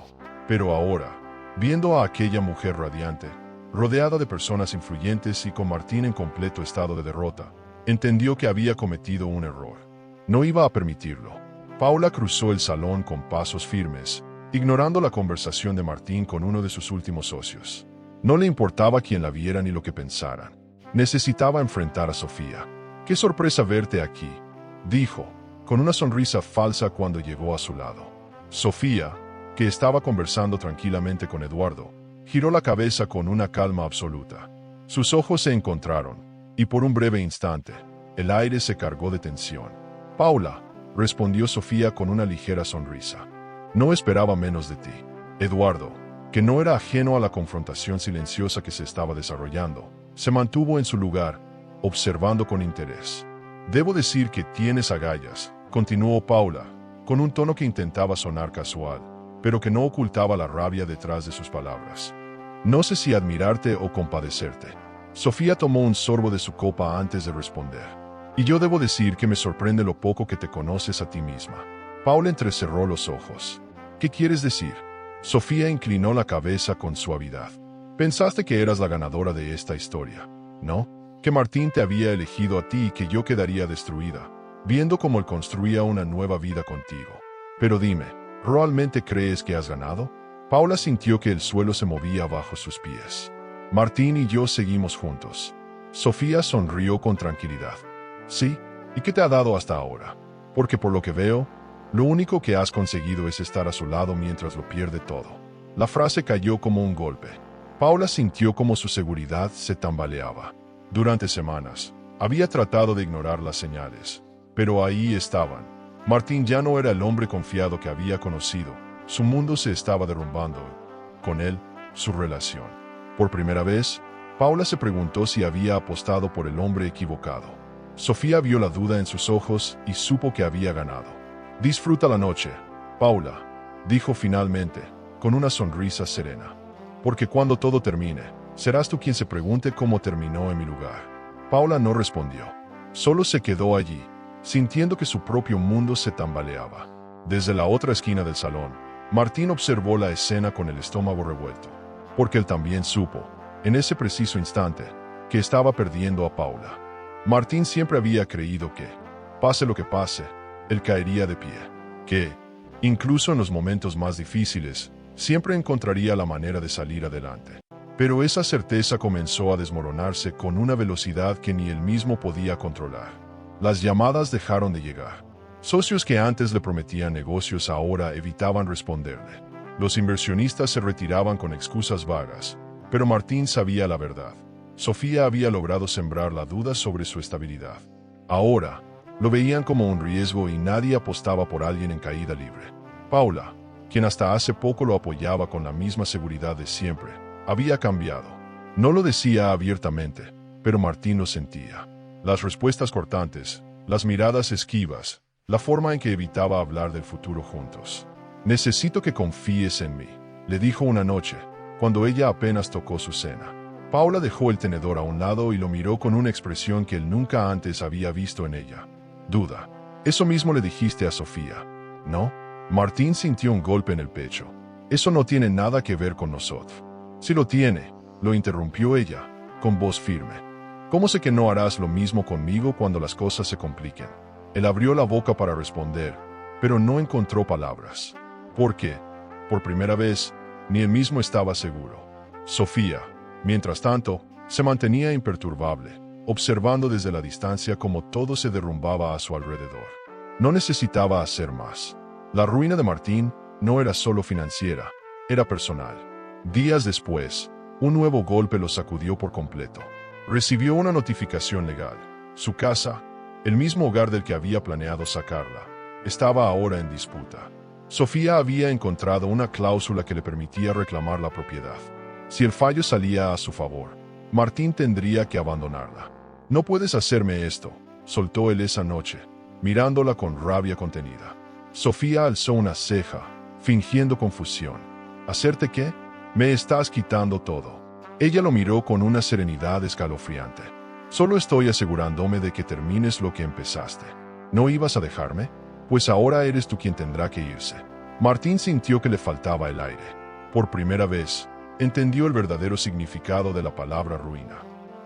Pero ahora, viendo a aquella mujer radiante, rodeada de personas influyentes y con Martín en completo estado de derrota, entendió que había cometido un error. No iba a permitirlo. Paula cruzó el salón con pasos firmes, ignorando la conversación de Martín con uno de sus últimos socios. No le importaba quién la viera ni lo que pensaran. Necesitaba enfrentar a Sofía. «Qué sorpresa verte aquí», dijo, con una sonrisa falsa cuando llegó a su lado. Sofía, que estaba conversando tranquilamente con Eduardo, giró la cabeza con una calma absoluta. Sus ojos se encontraron, y por un breve instante, el aire se cargó de tensión. «Paula», respondió Sofía con una ligera sonrisa. «No esperaba menos de ti». Eduardo, que no era ajeno a la confrontación silenciosa que se estaba desarrollando, se mantuvo en su lugar, observando con interés. «Debo decir que tienes agallas», continuó Paula, con un tono que intentaba sonar casual, pero que no ocultaba la rabia detrás de sus palabras. «No sé si admirarte o compadecerte». Sofía tomó un sorbo de su copa antes de responder. «Y yo debo decir que me sorprende lo poco que te conoces a ti misma». Paula entrecerró los ojos. «¿Qué quieres decir?». Sofía inclinó la cabeza con suavidad. «Pensaste que eras la ganadora de esta historia, ¿no? Que Martín te había elegido a ti y que yo quedaría destruida, viendo cómo él construía una nueva vida contigo. Pero dime, ¿realmente crees que has ganado?». Paula sintió que el suelo se movía bajo sus pies. «Martín y yo seguimos juntos». Sofía sonrió con tranquilidad. «Sí, ¿y qué te ha dado hasta ahora? Porque por lo que veo, lo único que has conseguido es estar a su lado mientras lo pierde todo». La frase cayó como un golpe. Paula sintió como su seguridad se tambaleaba. Durante semanas, había tratado de ignorar las señales, pero ahí estaban. Martín ya no era el hombre confiado que había conocido. Su mundo se estaba derrumbando. Con él, su relación. Por primera vez, Paula se preguntó si había apostado por el hombre equivocado. Sofía vio la duda en sus ojos y supo que había ganado. «Disfruta la noche, Paula», dijo finalmente, con una sonrisa serena. «Porque cuando todo termine, serás tú quien se pregunte cómo terminó en mi lugar». Paula no respondió. Solo se quedó allí, sintiendo que su propio mundo se tambaleaba. Desde la otra esquina del salón, Martín observó la escena con el estómago revuelto, porque él también supo, en ese preciso instante, que estaba perdiendo a Paula. Martín siempre había creído que, pase lo que pase, él caería de pie, que, incluso en los momentos más difíciles, siempre encontraría la manera de salir adelante. Pero esa certeza comenzó a desmoronarse con una velocidad que ni él mismo podía controlar. Las llamadas dejaron de llegar. Socios que antes le prometían negocios ahora evitaban responderle. Los inversionistas se retiraban con excusas vagas, pero Martín sabía la verdad. Sofía había logrado sembrar la duda sobre su estabilidad. Ahora, lo veían como un riesgo y nadie apostaba por alguien en caída libre. Paula, quien hasta hace poco lo apoyaba con la misma seguridad de siempre, había cambiado. No lo decía abiertamente, pero Martín lo sentía. Las respuestas cortantes, las miradas esquivas, la forma en que evitaba hablar del futuro juntos. «Necesito que confíes en mí», le dijo una noche, cuando ella apenas tocó su cena. Paula dejó el tenedor a un lado y lo miró con una expresión que él nunca antes había visto en ella. Duda. Eso mismo le dijiste a Sofía, ¿no? Martín sintió un golpe en el pecho. Eso no tiene nada que ver con nosotros. Si lo tiene, lo interrumpió ella, con voz firme. ¿Cómo sé que no harás lo mismo conmigo cuando las cosas se compliquen? Él abrió la boca para responder, pero no encontró palabras. ¿Por qué? Por primera vez, ni él mismo estaba seguro. Sofía, mientras tanto, se mantenía imperturbable, observando desde la distancia cómo todo se derrumbaba a su alrededor. No necesitaba hacer más. La ruina de Martín no era solo financiera, era personal. Días después, un nuevo golpe lo sacudió por completo. Recibió una notificación legal. Su casa, el mismo hogar del que había planeado sacarla, estaba ahora en disputa. Sofía había encontrado una cláusula que le permitía reclamar la propiedad. Si el fallo salía a su favor, Martín tendría que abandonarla. «No puedes hacerme esto», soltó él esa noche, mirándola con rabia contenida. Sofía alzó una ceja, fingiendo confusión. «¿Hacerte qué? Me estás quitando todo». Ella lo miró con una serenidad escalofriante. «Solo estoy asegurándome de que termines lo que empezaste. ¿No ibas a dejarme? Pues ahora eres tú quien tendrá que irse». Martín sintió que le faltaba el aire. Por primera vez, entendió el verdadero significado de la palabra ruina.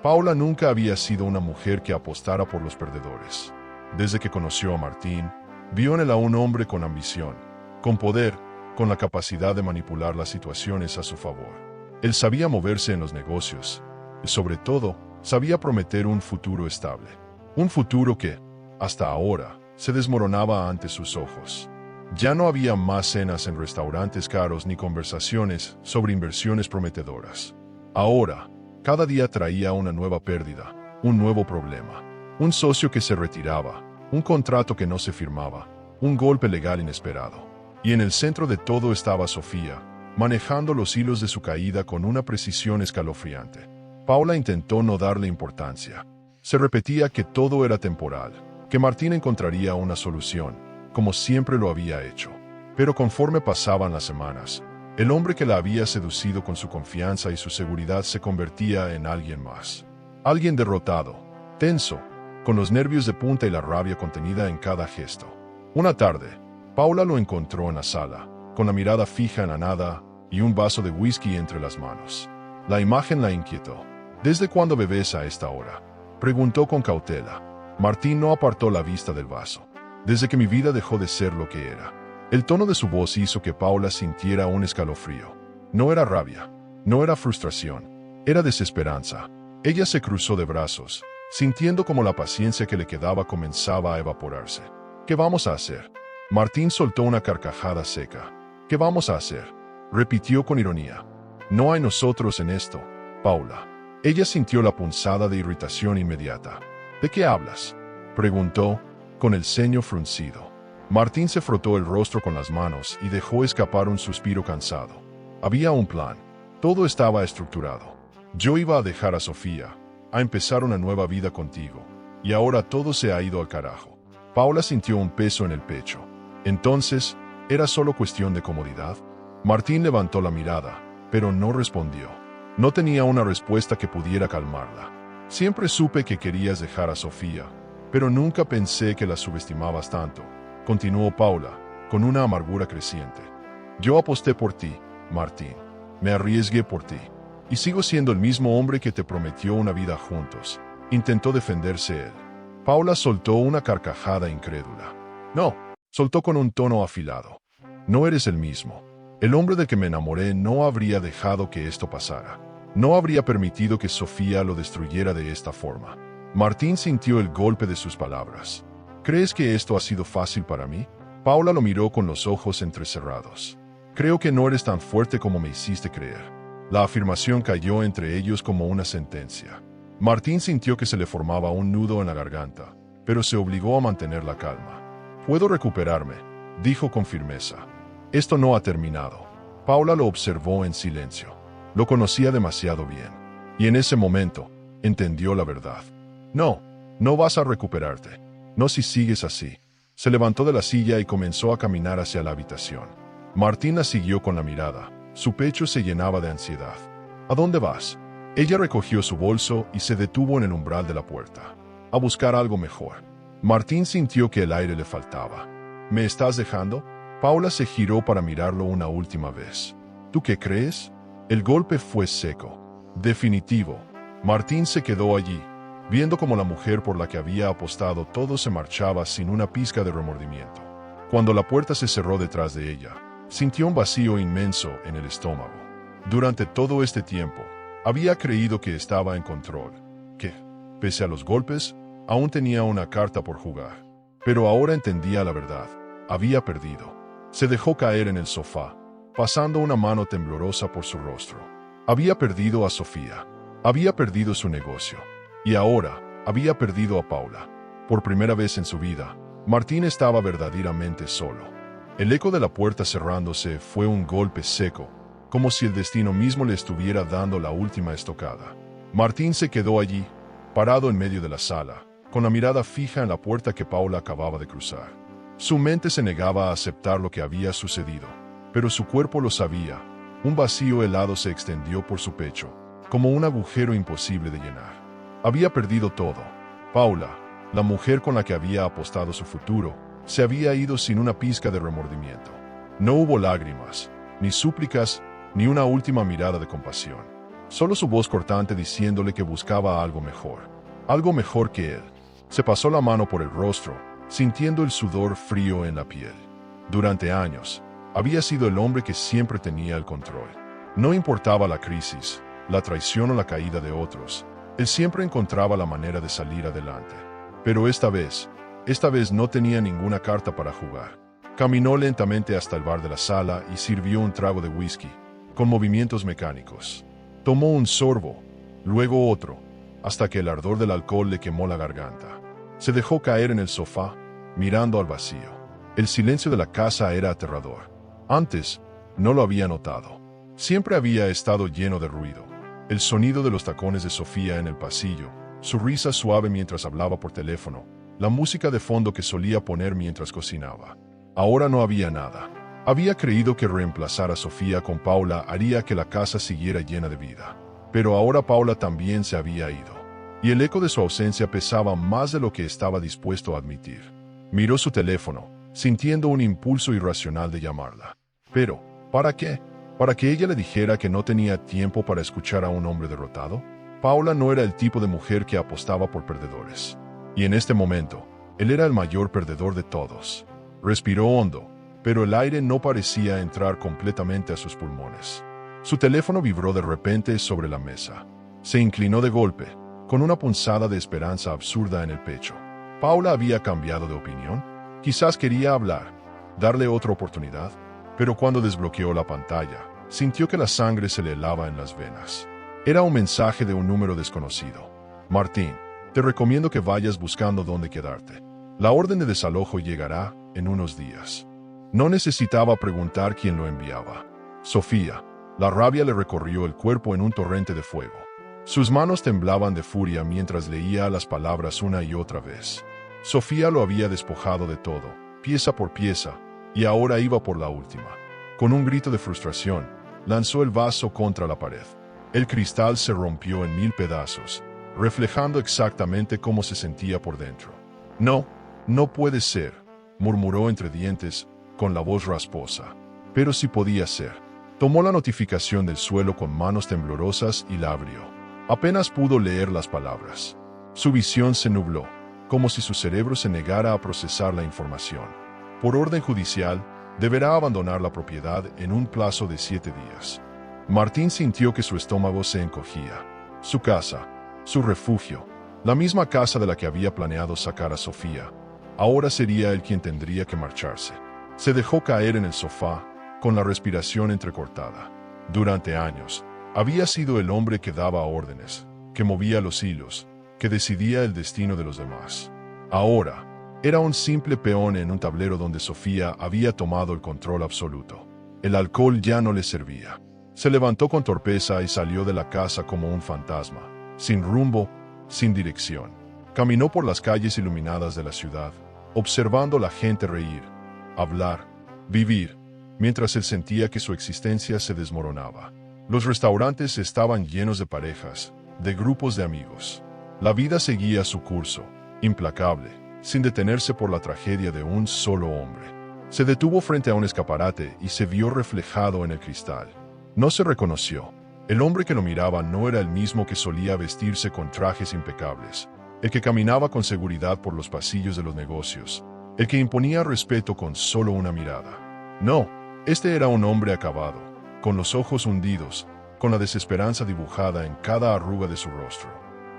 Paula nunca había sido una mujer que apostara por los perdedores. Desde que conoció a Martín, vio en él a un hombre con ambición, con poder, con la capacidad de manipular las situaciones a su favor. Él sabía moverse en los negocios, y sobre todo, sabía prometer un futuro estable. Un futuro que, hasta ahora, se desmoronaba ante sus ojos. Ya no había más cenas en restaurantes caros ni conversaciones sobre inversiones prometedoras. Ahora, cada día traía una nueva pérdida, un nuevo problema, un socio que se retiraba, un contrato que no se firmaba, un golpe legal inesperado. Y en el centro de todo estaba Sofía, manejando los hilos de su caída con una precisión escalofriante. Paula intentó no darle importancia. Se repetía que todo era temporal, que Martín encontraría una solución, como siempre lo había hecho. Pero conforme pasaban las semanas, el hombre que la había seducido con su confianza y su seguridad se convertía en alguien más. Alguien derrotado, tenso, con los nervios de punta y la rabia contenida en cada gesto. Una tarde, Paula lo encontró en la sala, con la mirada fija en la nada y un vaso de whisky entre las manos. La imagen la inquietó. «¿Desde cuándo bebes a esta hora?», preguntó con cautela. Martín no apartó la vista del vaso. «Desde que mi vida dejó de ser lo que era». El tono de su voz hizo que Paula sintiera un escalofrío. No era rabia, no era frustración, era desesperanza. Ella se cruzó de brazos, sintiendo como la paciencia que le quedaba comenzaba a evaporarse. «¿Qué vamos a hacer?». Martín soltó una carcajada seca. «¿Qué vamos a hacer?», repitió con ironía. «No hay nosotros en esto, Paula». Ella sintió la punzada de irritación inmediata. «¿De qué hablas?», preguntó, con el ceño fruncido. Martín se frotó el rostro con las manos y dejó escapar un suspiro cansado. Había un plan. Todo estaba estructurado. Yo iba a dejar a Sofía, a empezar una nueva vida contigo. Y ahora todo se ha ido al carajo. Paula sintió un peso en el pecho. Entonces, ¿era solo cuestión de comodidad? Martín levantó la mirada, pero no respondió. No tenía una respuesta que pudiera calmarla. «Siempre supe que querías dejar a Sofía, pero nunca pensé que la subestimabas tanto», continuó Paula, con una amargura creciente. «Yo aposté por ti, Martín. Me arriesgué por ti. Y sigo siendo el mismo hombre que te prometió una vida juntos», intentó defenderse él. Paula soltó una carcajada incrédula. «No», soltó con un tono afilado. «No eres el mismo. El hombre del que me enamoré no habría dejado que esto pasara. No habría permitido que Sofía lo destruyera de esta forma». Martín sintió el golpe de sus palabras. «¿Crees que esto ha sido fácil para mí?». Paula lo miró con los ojos entrecerrados. «Creo que no eres tan fuerte como me hiciste creer». La afirmación cayó entre ellos como una sentencia. Martín sintió que se le formaba un nudo en la garganta, pero se obligó a mantener la calma. «Puedo recuperarme», dijo con firmeza. «Esto no ha terminado». Paula lo observó en silencio. Lo conocía demasiado bien. Y en ese momento, entendió la verdad. «No, no vas a recuperarte. No si sigues así». Se levantó de la silla y comenzó a caminar hacia la habitación. Martín la siguió con la mirada. Su pecho se llenaba de ansiedad. «¿A dónde vas?» Ella recogió su bolso y se detuvo en el umbral de la puerta. «A buscar algo mejor». Martín sintió que el aire le faltaba. «¿Me estás dejando?» Paula se giró para mirarlo una última vez. «¿Tú qué crees?» El golpe fue seco. Definitivo. Martín se quedó allí, viendo cómo la mujer por la que había apostado todo se marchaba sin una pizca de remordimiento. Cuando la puerta se cerró detrás de ella, sintió un vacío inmenso en el estómago. Durante todo este tiempo, había creído que estaba en control, que, pese a los golpes, aún tenía una carta por jugar. Pero ahora entendía la verdad. Había perdido. Se dejó caer en el sofá, pasando una mano temblorosa por su rostro. Había perdido a Sofía. Había perdido su negocio. Y ahora, había perdido a Paula. Por primera vez en su vida, Martín estaba verdaderamente solo. El eco de la puerta cerrándose fue un golpe seco, como si el destino mismo le estuviera dando la última estocada. Martín se quedó allí, parado en medio de la sala, con la mirada fija en la puerta que Paula acababa de cruzar. Su mente se negaba a aceptar lo que había sucedido, pero su cuerpo lo sabía. Un vacío helado se extendió por su pecho, como un agujero imposible de llenar. Había perdido todo. Paula, la mujer con la que había apostado su futuro, se había ido sin una pizca de remordimiento. No hubo lágrimas, ni súplicas, ni una última mirada de compasión. Solo su voz cortante diciéndole que buscaba algo mejor que él. Se pasó la mano por el rostro, sintiendo el sudor frío en la piel. Durante años, había sido el hombre que siempre tenía el control. No importaba la crisis, la traición o la caída de otros, él siempre encontraba la manera de salir adelante. Pero esta vez no tenía ninguna carta para jugar. Caminó lentamente hasta el bar de la sala y sirvió un trago de whisky, con movimientos mecánicos. Tomó un sorbo, luego otro, hasta que el ardor del alcohol le quemó la garganta. Se dejó caer en el sofá, mirando al vacío. El silencio de la casa era aterrador. Antes, no lo había notado. Siempre había estado lleno de ruido. El sonido de los tacones de Sofía en el pasillo, su risa suave mientras hablaba por teléfono, la música de fondo que solía poner mientras cocinaba. Ahora no había nada. Había creído que reemplazar a Sofía con Paula haría que la casa siguiera llena de vida. Pero ahora Paula también se había ido. Y el eco de su ausencia pesaba más de lo que estaba dispuesto a admitir. Miró su teléfono, sintiendo un impulso irracional de llamarla. Pero, ¿para qué? ¿Para que ella le dijera que no tenía tiempo para escuchar a un hombre derrotado? Paula no era el tipo de mujer que apostaba por perdedores. Y en este momento, él era el mayor perdedor de todos. Respiró hondo, pero el aire no parecía entrar completamente a sus pulmones. Su teléfono vibró de repente sobre la mesa. Se inclinó de golpe, con una punzada de esperanza absurda en el pecho. Paula había cambiado de opinión. Quizás quería hablar, darle otra oportunidad, pero cuando desbloqueó la pantalla, sintió que la sangre se le helaba en las venas. Era un mensaje de un número desconocido. Martín, te recomiendo que vayas buscando dónde quedarte. La orden de desalojo llegará en unos días. No necesitaba preguntar quién lo enviaba. Sofía. La rabia le recorrió el cuerpo en un torrente de fuego. Sus manos temblaban de furia mientras leía las palabras una y otra vez. Sofía lo había despojado de todo, pieza por pieza, y ahora iba por la última. Con un grito de frustración, lanzó el vaso contra la pared. El cristal se rompió en 1000 pedazos, reflejando exactamente cómo se sentía por dentro. No, no puede ser, murmuró entre dientes, con la voz rasposa. Pero sí podía ser. Tomó la notificación del suelo con manos temblorosas y la abrió. Apenas pudo leer las palabras. Su visión se nubló, como si su cerebro se negara a procesar la información. Por orden judicial, deberá abandonar la propiedad en un plazo de 7 días. Martín sintió que su estómago se encogía. Su casa, su refugio, la misma casa de la que había planeado sacar a Sofía, ahora sería él quien tendría que marcharse. Se dejó caer en el sofá, con la respiración entrecortada. Durante años, Había sido el hombre que daba órdenes, que movía los hilos, que decidía el destino de los demás. Ahora, era un simple peón en un tablero donde Sofía había tomado el control absoluto. El alcohol ya no le servía. Se levantó con torpeza y salió de la casa como un fantasma, sin rumbo, sin dirección. Caminó por las calles iluminadas de la ciudad, observando a la gente reír, hablar, vivir, mientras él sentía que su existencia se desmoronaba. Los restaurantes estaban llenos de parejas, de grupos de amigos. La vida seguía su curso, implacable, sin detenerse por la tragedia de un solo hombre. Se detuvo frente a un escaparate y se vio reflejado en el cristal. No se reconoció. El hombre que lo miraba no era el mismo que solía vestirse con trajes impecables, el que caminaba con seguridad por los pasillos de los negocios, el que imponía respeto con solo una mirada. No, este era un hombre acabado, con los ojos hundidos, con la desesperanza dibujada en cada arruga de su rostro.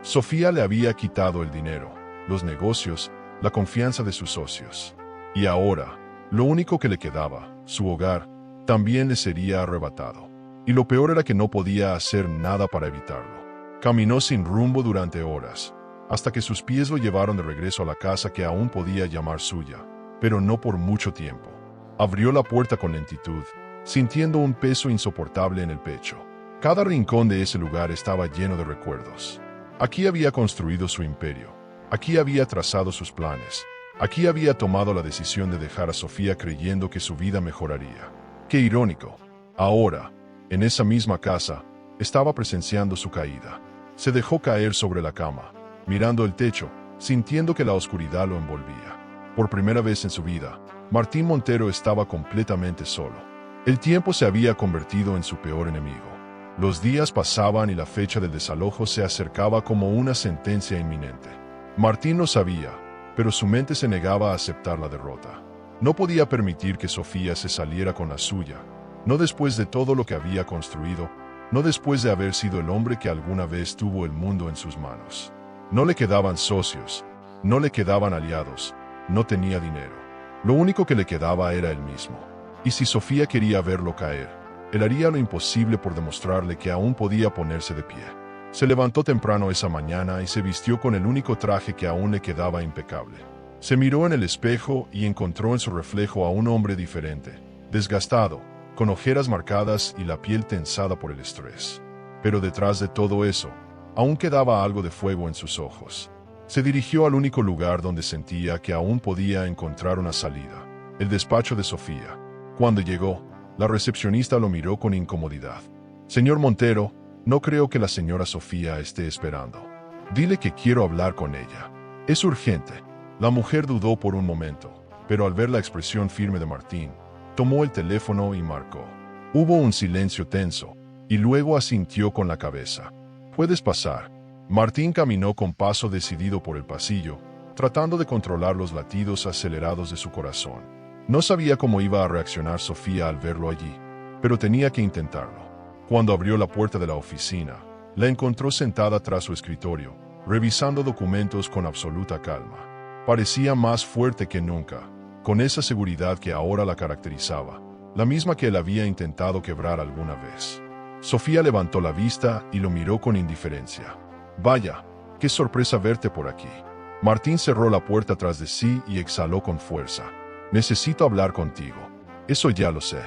Sofía le había quitado el dinero, los negocios, la confianza de sus socios. Y ahora, lo único que le quedaba, su hogar, también le sería arrebatado. Y lo peor era que no podía hacer nada para evitarlo. Caminó sin rumbo durante horas, hasta que sus pies lo llevaron de regreso a la casa que aún podía llamar suya, pero no por mucho tiempo. Abrió la puerta con lentitud, sintiendo un peso insoportable en el pecho. Cada rincón de ese lugar estaba lleno de recuerdos. Aquí había construido su imperio. Aquí había trazado sus planes. Aquí había tomado la decisión de dejar a Sofía creyendo que su vida mejoraría. Qué irónico. Ahora, en esa misma casa, estaba presenciando su caída. Se dejó caer sobre la cama, mirando el techo, sintiendo que la oscuridad lo envolvía. Por primera vez en su vida, Martín Montero estaba completamente solo. El tiempo se había convertido en su peor enemigo. Los días pasaban y la fecha del desalojo se acercaba como una sentencia inminente. Martín lo sabía, pero su mente se negaba a aceptar la derrota. No podía permitir que Sofía se saliera con la suya, no después de todo lo que había construido, no después de haber sido el hombre que alguna vez tuvo el mundo en sus manos. No le quedaban socios, no le quedaban aliados, no tenía dinero. Lo único que le quedaba era él mismo. Y si Sofía quería verlo caer, él haría lo imposible por demostrarle que aún podía ponerse de pie. Se levantó temprano esa mañana y se vistió con el único traje que aún le quedaba impecable. Se miró en el espejo y encontró en su reflejo a un hombre diferente, desgastado, con ojeras marcadas y la piel tensada por el estrés. Pero detrás de todo eso, aún quedaba algo de fuego en sus ojos. Se dirigió al único lugar donde sentía que aún podía encontrar una salida, el despacho de Sofía. Cuando llegó, la recepcionista lo miró con incomodidad. «Señor Montero, no creo que la señora Sofía esté esperando. Dile que quiero hablar con ella. Es urgente». La mujer dudó por un momento, pero al ver la expresión firme de Martín, tomó el teléfono y marcó. Hubo un silencio tenso, y luego asintió con la cabeza. «Puedes pasar». Martín caminó con paso decidido por el pasillo, tratando de controlar los latidos acelerados de su corazón. No sabía cómo iba a reaccionar Sofía al verlo allí, pero tenía que intentarlo. Cuando abrió la puerta de la oficina, la encontró sentada tras su escritorio, revisando documentos con absoluta calma. Parecía más fuerte que nunca, con esa seguridad que ahora la caracterizaba, la misma que él había intentado quebrar alguna vez. Sofía levantó la vista y lo miró con indiferencia. «Vaya, qué sorpresa verte por aquí». Martín cerró la puerta tras de sí y exhaló con fuerza. «Necesito hablar contigo. Eso ya lo sé.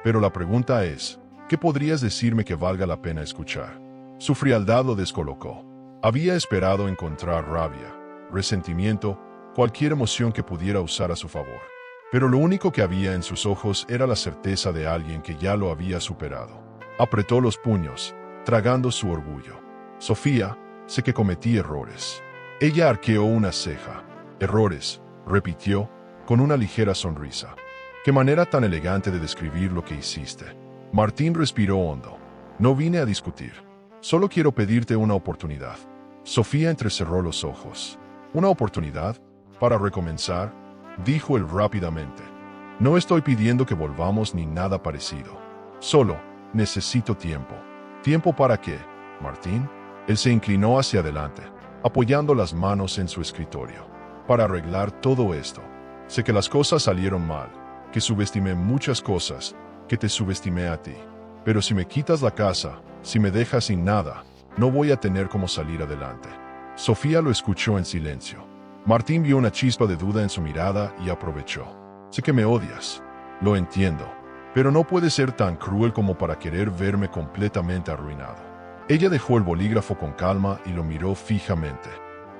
Pero la pregunta es, ¿qué podrías decirme que valga la pena escuchar?» Su frialdad lo descolocó. Había esperado encontrar rabia, resentimiento, cualquier emoción que pudiera usar a su favor. Pero lo único que había en sus ojos era la certeza de alguien que ya lo había superado. Apretó los puños, tragando su orgullo. «Sofía, sé que cometí errores». Ella arqueó una ceja. «Errores», repitió, con una ligera sonrisa. «Qué manera tan elegante de describir lo que hiciste». Martín respiró hondo. «No vine a discutir. Solo quiero pedirte una oportunidad». Sofía entrecerró los ojos. «¿Una oportunidad? ¿Para recomenzar?», dijo él rápidamente. «No estoy pidiendo que volvamos ni nada parecido. Solo, necesito tiempo». «¿Tiempo para qué, Martín?». Él se inclinó hacia adelante, apoyando las manos en su escritorio. «Para arreglar todo esto. Sé que las cosas salieron mal, que subestimé muchas cosas, que te subestimé a ti. Pero si me quitas la casa, si me dejas sin nada, no voy a tener cómo salir adelante. Sofía lo escuchó en silencio. Martín vio una chispa de duda en su mirada y aprovechó. Sé que me odias. Lo entiendo. Pero no puedes ser tan cruel como para querer verme completamente arruinado. Ella dejó el bolígrafo con calma y lo miró fijamente.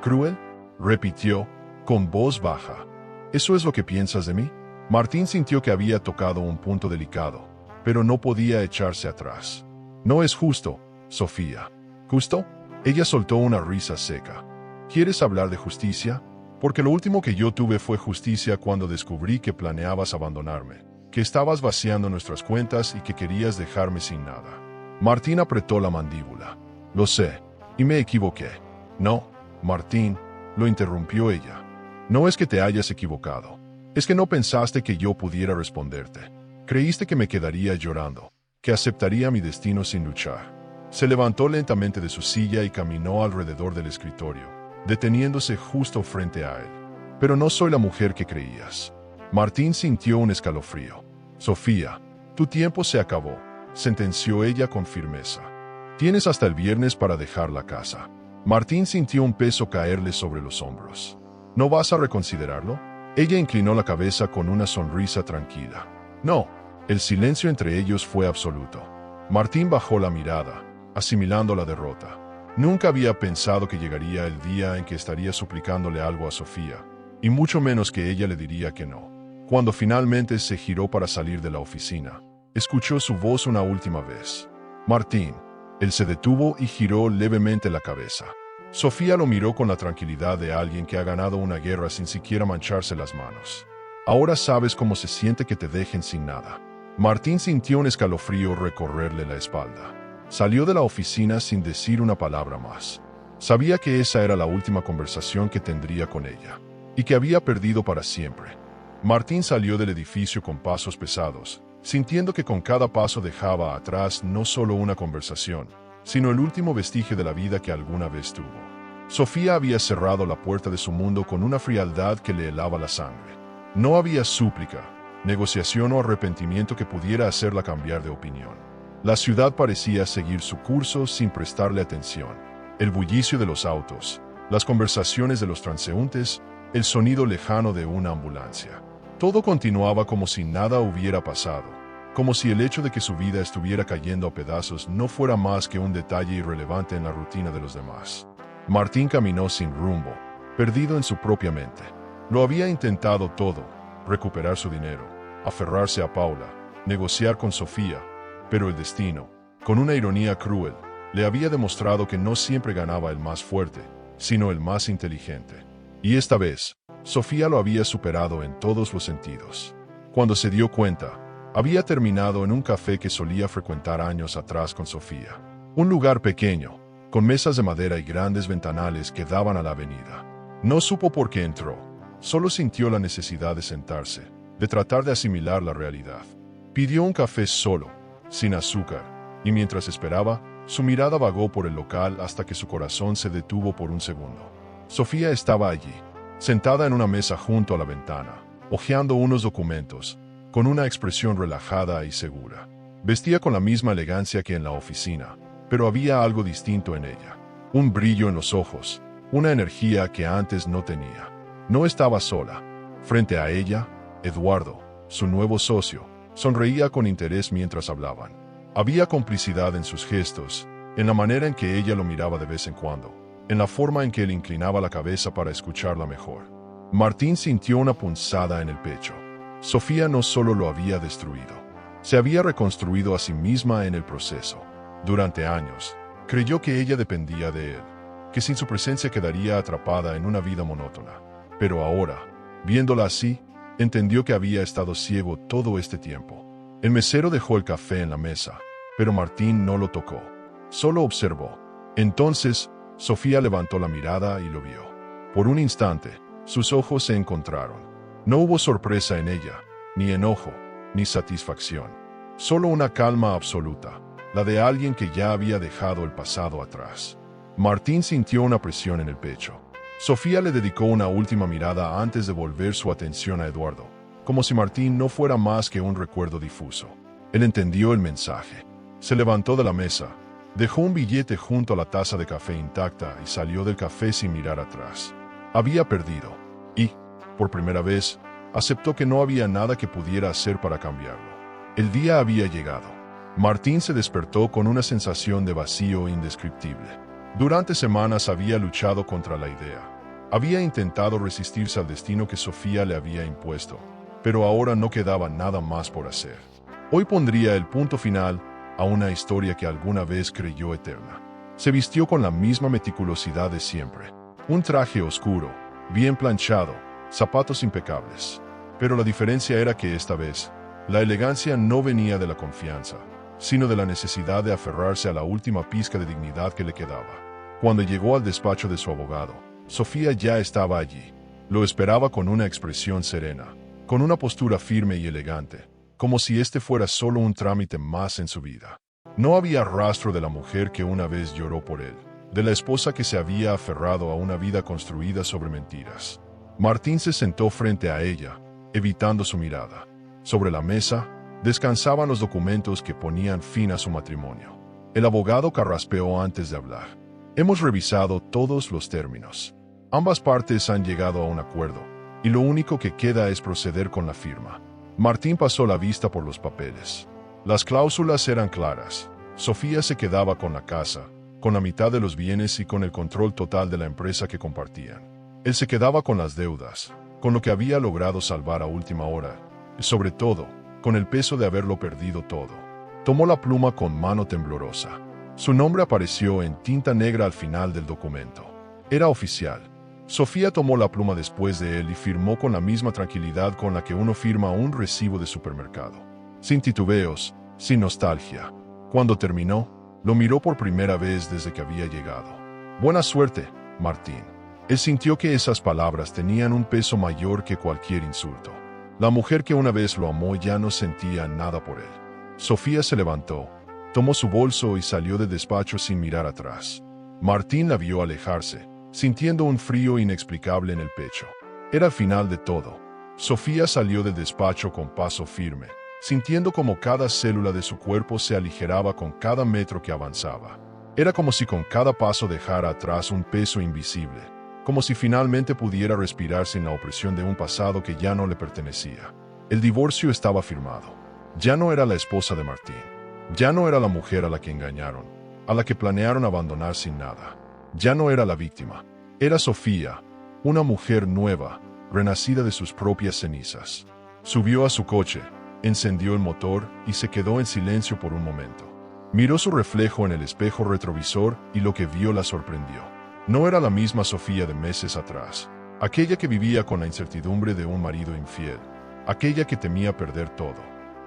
¿Cruel?, repitió, con voz baja. ¿Eso es lo que piensas de mí? Martín sintió que había tocado un punto delicado, pero no podía echarse atrás. No es justo, Sofía. ¿Justo? Ella soltó una risa seca. ¿Quieres hablar de justicia? Porque lo último que yo tuve fue justicia cuando descubrí que planeabas abandonarme, que estabas vaciando nuestras cuentas y que querías dejarme sin nada. Martín apretó la mandíbula. Lo sé, y me equivoqué. No, Martín, lo interrumpió ella. No es que te hayas equivocado. Es que no pensaste que yo pudiera responderte. Creíste que me quedaría llorando, que aceptaría mi destino sin luchar. Se levantó lentamente de su silla y caminó alrededor del escritorio, deteniéndose justo frente a él. Pero no soy la mujer que creías. Martín sintió un escalofrío. Sofía, tu tiempo se acabó, sentenció ella con firmeza. Tienes hasta el viernes para dejar la casa. Martín sintió un peso caerle sobre los hombros. ¿No vas a reconsiderarlo? Ella inclinó la cabeza con una sonrisa tranquila. No. El silencio entre ellos fue absoluto. Martín bajó la mirada, asimilando la derrota. Nunca había pensado que llegaría el día en que estaría suplicándole algo a Sofía, y mucho menos que ella le diría que no. Cuando finalmente se giró para salir de la oficina, escuchó su voz una última vez. Martín. Él se detuvo y giró levemente la cabeza. Sofía lo miró con la tranquilidad de alguien que ha ganado una guerra sin siquiera mancharse las manos. Ahora sabes cómo se siente que te dejen sin nada. Martín sintió un escalofrío recorrerle la espalda. Salió de la oficina sin decir una palabra más. Sabía que esa era la última conversación que tendría con ella, y que había perdido para siempre. Martín salió del edificio con pasos pesados, sintiendo que con cada paso dejaba atrás no solo una conversación, sino el último vestigio de la vida que alguna vez tuvo. Sofía había cerrado la puerta de su mundo con una frialdad que le helaba la sangre. No había súplica, negociación o arrepentimiento que pudiera hacerla cambiar de opinión. La ciudad parecía seguir su curso sin prestarle atención. El bullicio de los autos, las conversaciones de los transeúntes, el sonido lejano de una ambulancia. Todo continuaba como si nada hubiera pasado, como si el hecho de que su vida estuviera cayendo a pedazos no fuera más que un detalle irrelevante en la rutina de los demás. Martín caminó sin rumbo, perdido en su propia mente. Lo había intentado todo: recuperar su dinero, aferrarse a Paula, negociar con Sofía, pero el destino, con una ironía cruel, le había demostrado que no siempre ganaba el más fuerte, sino el más inteligente. Y esta vez, Sofía lo había superado en todos los sentidos. Cuando se dio cuenta, había terminado en un café que solía frecuentar años atrás con Sofía. Un lugar pequeño, con mesas de madera y grandes ventanales que daban a la avenida. No supo por qué entró, solo sintió la necesidad de sentarse, de tratar de asimilar la realidad. Pidió un café solo, sin azúcar, y mientras esperaba, su mirada vagó por el local hasta que su corazón se detuvo por un segundo. Sofía estaba allí, sentada en una mesa junto a la ventana, hojeando unos documentos, con una expresión relajada y segura. Vestía con la misma elegancia que en la oficina, pero había algo distinto en ella. Un brillo en los ojos, una energía que antes no tenía. No estaba sola. Frente a ella, Eduardo, su nuevo socio, sonreía con interés mientras hablaban. Había complicidad en sus gestos, en la manera en que ella lo miraba de vez en cuando, en la forma en que él inclinaba la cabeza para escucharla mejor. Martín sintió una punzada en el pecho. Sofía no solo lo había destruido, se había reconstruido a sí misma en el proceso. Durante años, creyó que ella dependía de él, que sin su presencia quedaría atrapada en una vida monótona. Pero ahora, viéndola así, entendió que había estado ciego todo este tiempo. El mesero dejó el café en la mesa, pero Martín no lo tocó. Solo observó. Entonces, Sofía levantó la mirada y lo vio. Por un instante, sus ojos se encontraron. No hubo sorpresa en ella, ni enojo, ni satisfacción. Solo una calma absoluta, la de alguien que ya había dejado el pasado atrás. Martín sintió una presión en el pecho. Sofía le dedicó una última mirada antes de volver su atención a Eduardo, como si Martín no fuera más que un recuerdo difuso. Él entendió el mensaje. Se levantó de la mesa, dejó un billete junto a la taza de café intacta y salió del café sin mirar atrás. Había perdido y, por primera vez, aceptó que no había nada que pudiera hacer para cambiarlo. El día había llegado. Martín se despertó con una sensación de vacío indescriptible. Durante semanas había luchado contra la idea. Había intentado resistirse al destino que Sofía le había impuesto, pero ahora no quedaba nada más por hacer. Hoy pondría el punto final a una historia que alguna vez creyó eterna. Se vistió con la misma meticulosidad de siempre. Un traje oscuro, bien planchado, zapatos impecables. Pero la diferencia era que esta vez, la elegancia no venía de la confianza, sino de la necesidad de aferrarse a la última pizca de dignidad que le quedaba. Cuando llegó al despacho de su abogado, Sofía ya estaba allí. Lo esperaba con una expresión serena, con una postura firme y elegante, como si este fuera solo un trámite más en su vida. No había rastro de la mujer que una vez lloró por él, de la esposa que se había aferrado a una vida construida sobre mentiras. Martín se sentó frente a ella, evitando su mirada. Sobre la mesa, descansaban los documentos que ponían fin a su matrimonio. El abogado carraspeó antes de hablar. Hemos revisado todos los términos. Ambas partes han llegado a un acuerdo, y lo único que queda es proceder con la firma. Martín pasó la vista por los papeles. Las cláusulas eran claras. Sofía se quedaba con la casa, con la mitad de los bienes y con el control total de la empresa que compartían. Él se quedaba con las deudas, con lo que había logrado salvar a última hora, y sobre todo, con el peso de haberlo perdido todo. Tomó la pluma con mano temblorosa. Su nombre apareció en tinta negra al final del documento. Era oficial. Sofía tomó la pluma después de él y firmó con la misma tranquilidad con la que uno firma un recibo de supermercado. Sin titubeos, sin nostalgia. Cuando terminó, lo miró por primera vez desde que había llegado. Buena suerte, Martín. Él sintió que esas palabras tenían un peso mayor que cualquier insulto. La mujer que una vez lo amó ya no sentía nada por él. Sofía se levantó, tomó su bolso y salió del despacho sin mirar atrás. Martín la vio alejarse, sintiendo un frío inexplicable en el pecho. Era el final de todo. Sofía salió del despacho con paso firme, sintiendo como cada célula de su cuerpo se aligeraba con cada metro que avanzaba. Era como si con cada paso dejara atrás un peso invisible, como si finalmente pudiera respirar sin la opresión de un pasado que ya no le pertenecía. El divorcio estaba firmado. Ya no era la esposa de Martín. Ya no era la mujer a la que engañaron, a la que planearon abandonar sin nada. Ya no era la víctima. Era Sofía, una mujer nueva, renacida de sus propias cenizas. Subió a su coche, encendió el motor y se quedó en silencio por un momento. Miró su reflejo en el espejo retrovisor y lo que vio la sorprendió. No era la misma Sofía de meses atrás, aquella que vivía con la incertidumbre de un marido infiel, aquella que temía perder todo.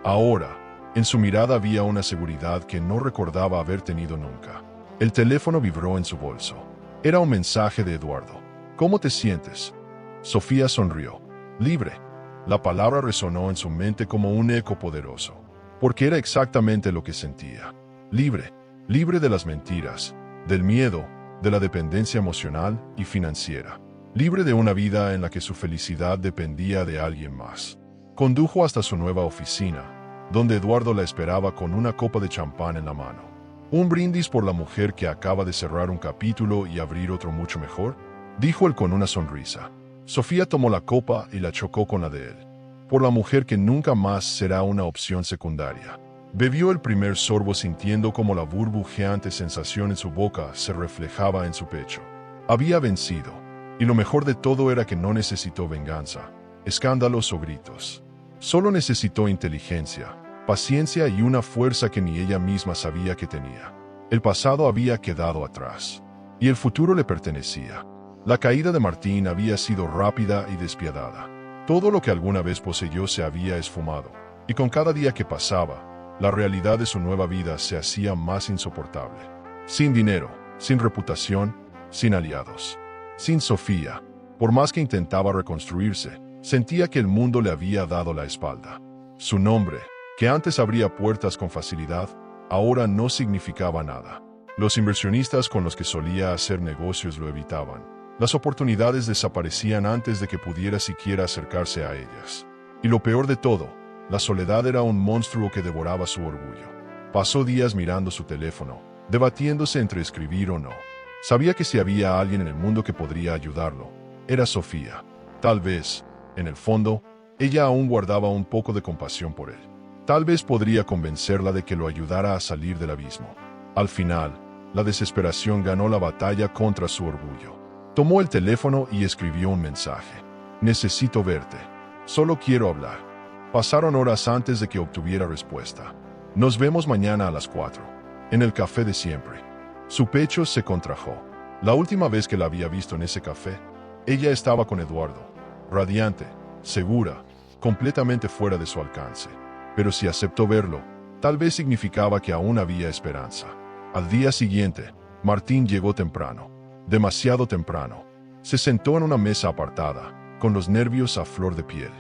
Ahora, en su mirada había una seguridad que no recordaba haber tenido nunca. El teléfono vibró en su bolso. Era un mensaje de Eduardo. ¿Cómo te sientes? Sofía sonrió. Libre. La palabra resonó en su mente como un eco poderoso, porque era exactamente lo que sentía. Libre. Libre de las mentiras, del miedo, de la dependencia emocional y financiera. Libre de una vida en la que su felicidad dependía de alguien más. Condujo hasta su nueva oficina, donde Eduardo la esperaba con una copa de champán en la mano. ¿Un brindis por la mujer que acaba de cerrar un capítulo y abrir otro mucho mejor?, dijo él con una sonrisa. Sofía tomó la copa y la chocó con la de él. Por la mujer que nunca más será una opción secundaria. Bebió el primer sorbo sintiendo como la burbujeante sensación en su boca se reflejaba en su pecho. Había vencido, y lo mejor de todo era que no necesitó venganza, escándalos o gritos. Solo necesitó inteligencia, paciencia y una fuerza que ni ella misma sabía que tenía. El pasado había quedado atrás, y el futuro le pertenecía. La caída de Martín había sido rápida y despiadada. Todo lo que alguna vez poseyó se había esfumado, y con cada día que pasaba, la realidad de su nueva vida se hacía más insoportable. Sin dinero, sin reputación, sin aliados. Sin Sofía, por más que intentaba reconstruirse, sentía que el mundo le había dado la espalda. Su nombre, que antes abría puertas con facilidad, ahora no significaba nada. Los inversionistas con los que solía hacer negocios lo evitaban. Las oportunidades desaparecían antes de que pudiera siquiera acercarse a ellas. Y lo peor de todo, la soledad era un monstruo que devoraba su orgullo. Pasó días mirando su teléfono, debatiéndose entre escribir o no. Sabía que si había alguien en el mundo que podría ayudarlo, era Sofía. Tal vez, en el fondo, ella aún guardaba un poco de compasión por él. Tal vez podría convencerla de que lo ayudara a salir del abismo. Al final, la desesperación ganó la batalla contra su orgullo. Tomó el teléfono y escribió un mensaje. Necesito verte. Solo quiero hablar. Pasaron horas antes de que obtuviera respuesta. Nos vemos mañana a las 4. En el café de siempre. Su pecho se contrajo. La última vez que la había visto en ese café, ella estaba con Eduardo. Radiante, segura, completamente fuera de su alcance. Pero si aceptó verlo, tal vez significaba que aún había esperanza. Al día siguiente, Martín llegó temprano. Demasiado temprano. Se sentó en una mesa apartada, con los nervios a flor de piel.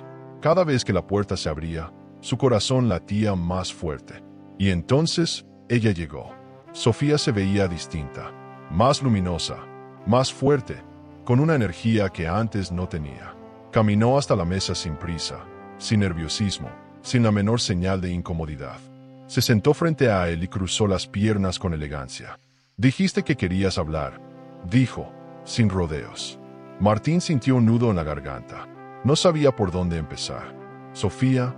Cada vez que la puerta se abría, su corazón latía más fuerte. Y entonces, ella llegó. Sofía se veía distinta, más luminosa, más fuerte, con una energía que antes no tenía. Caminó hasta la mesa sin prisa, sin nerviosismo, sin la menor señal de incomodidad. Se sentó frente a él y cruzó las piernas con elegancia. Dijiste que querías hablar, dijo, sin rodeos. Martín sintió un nudo en la garganta. No sabía por dónde empezar. Sofía,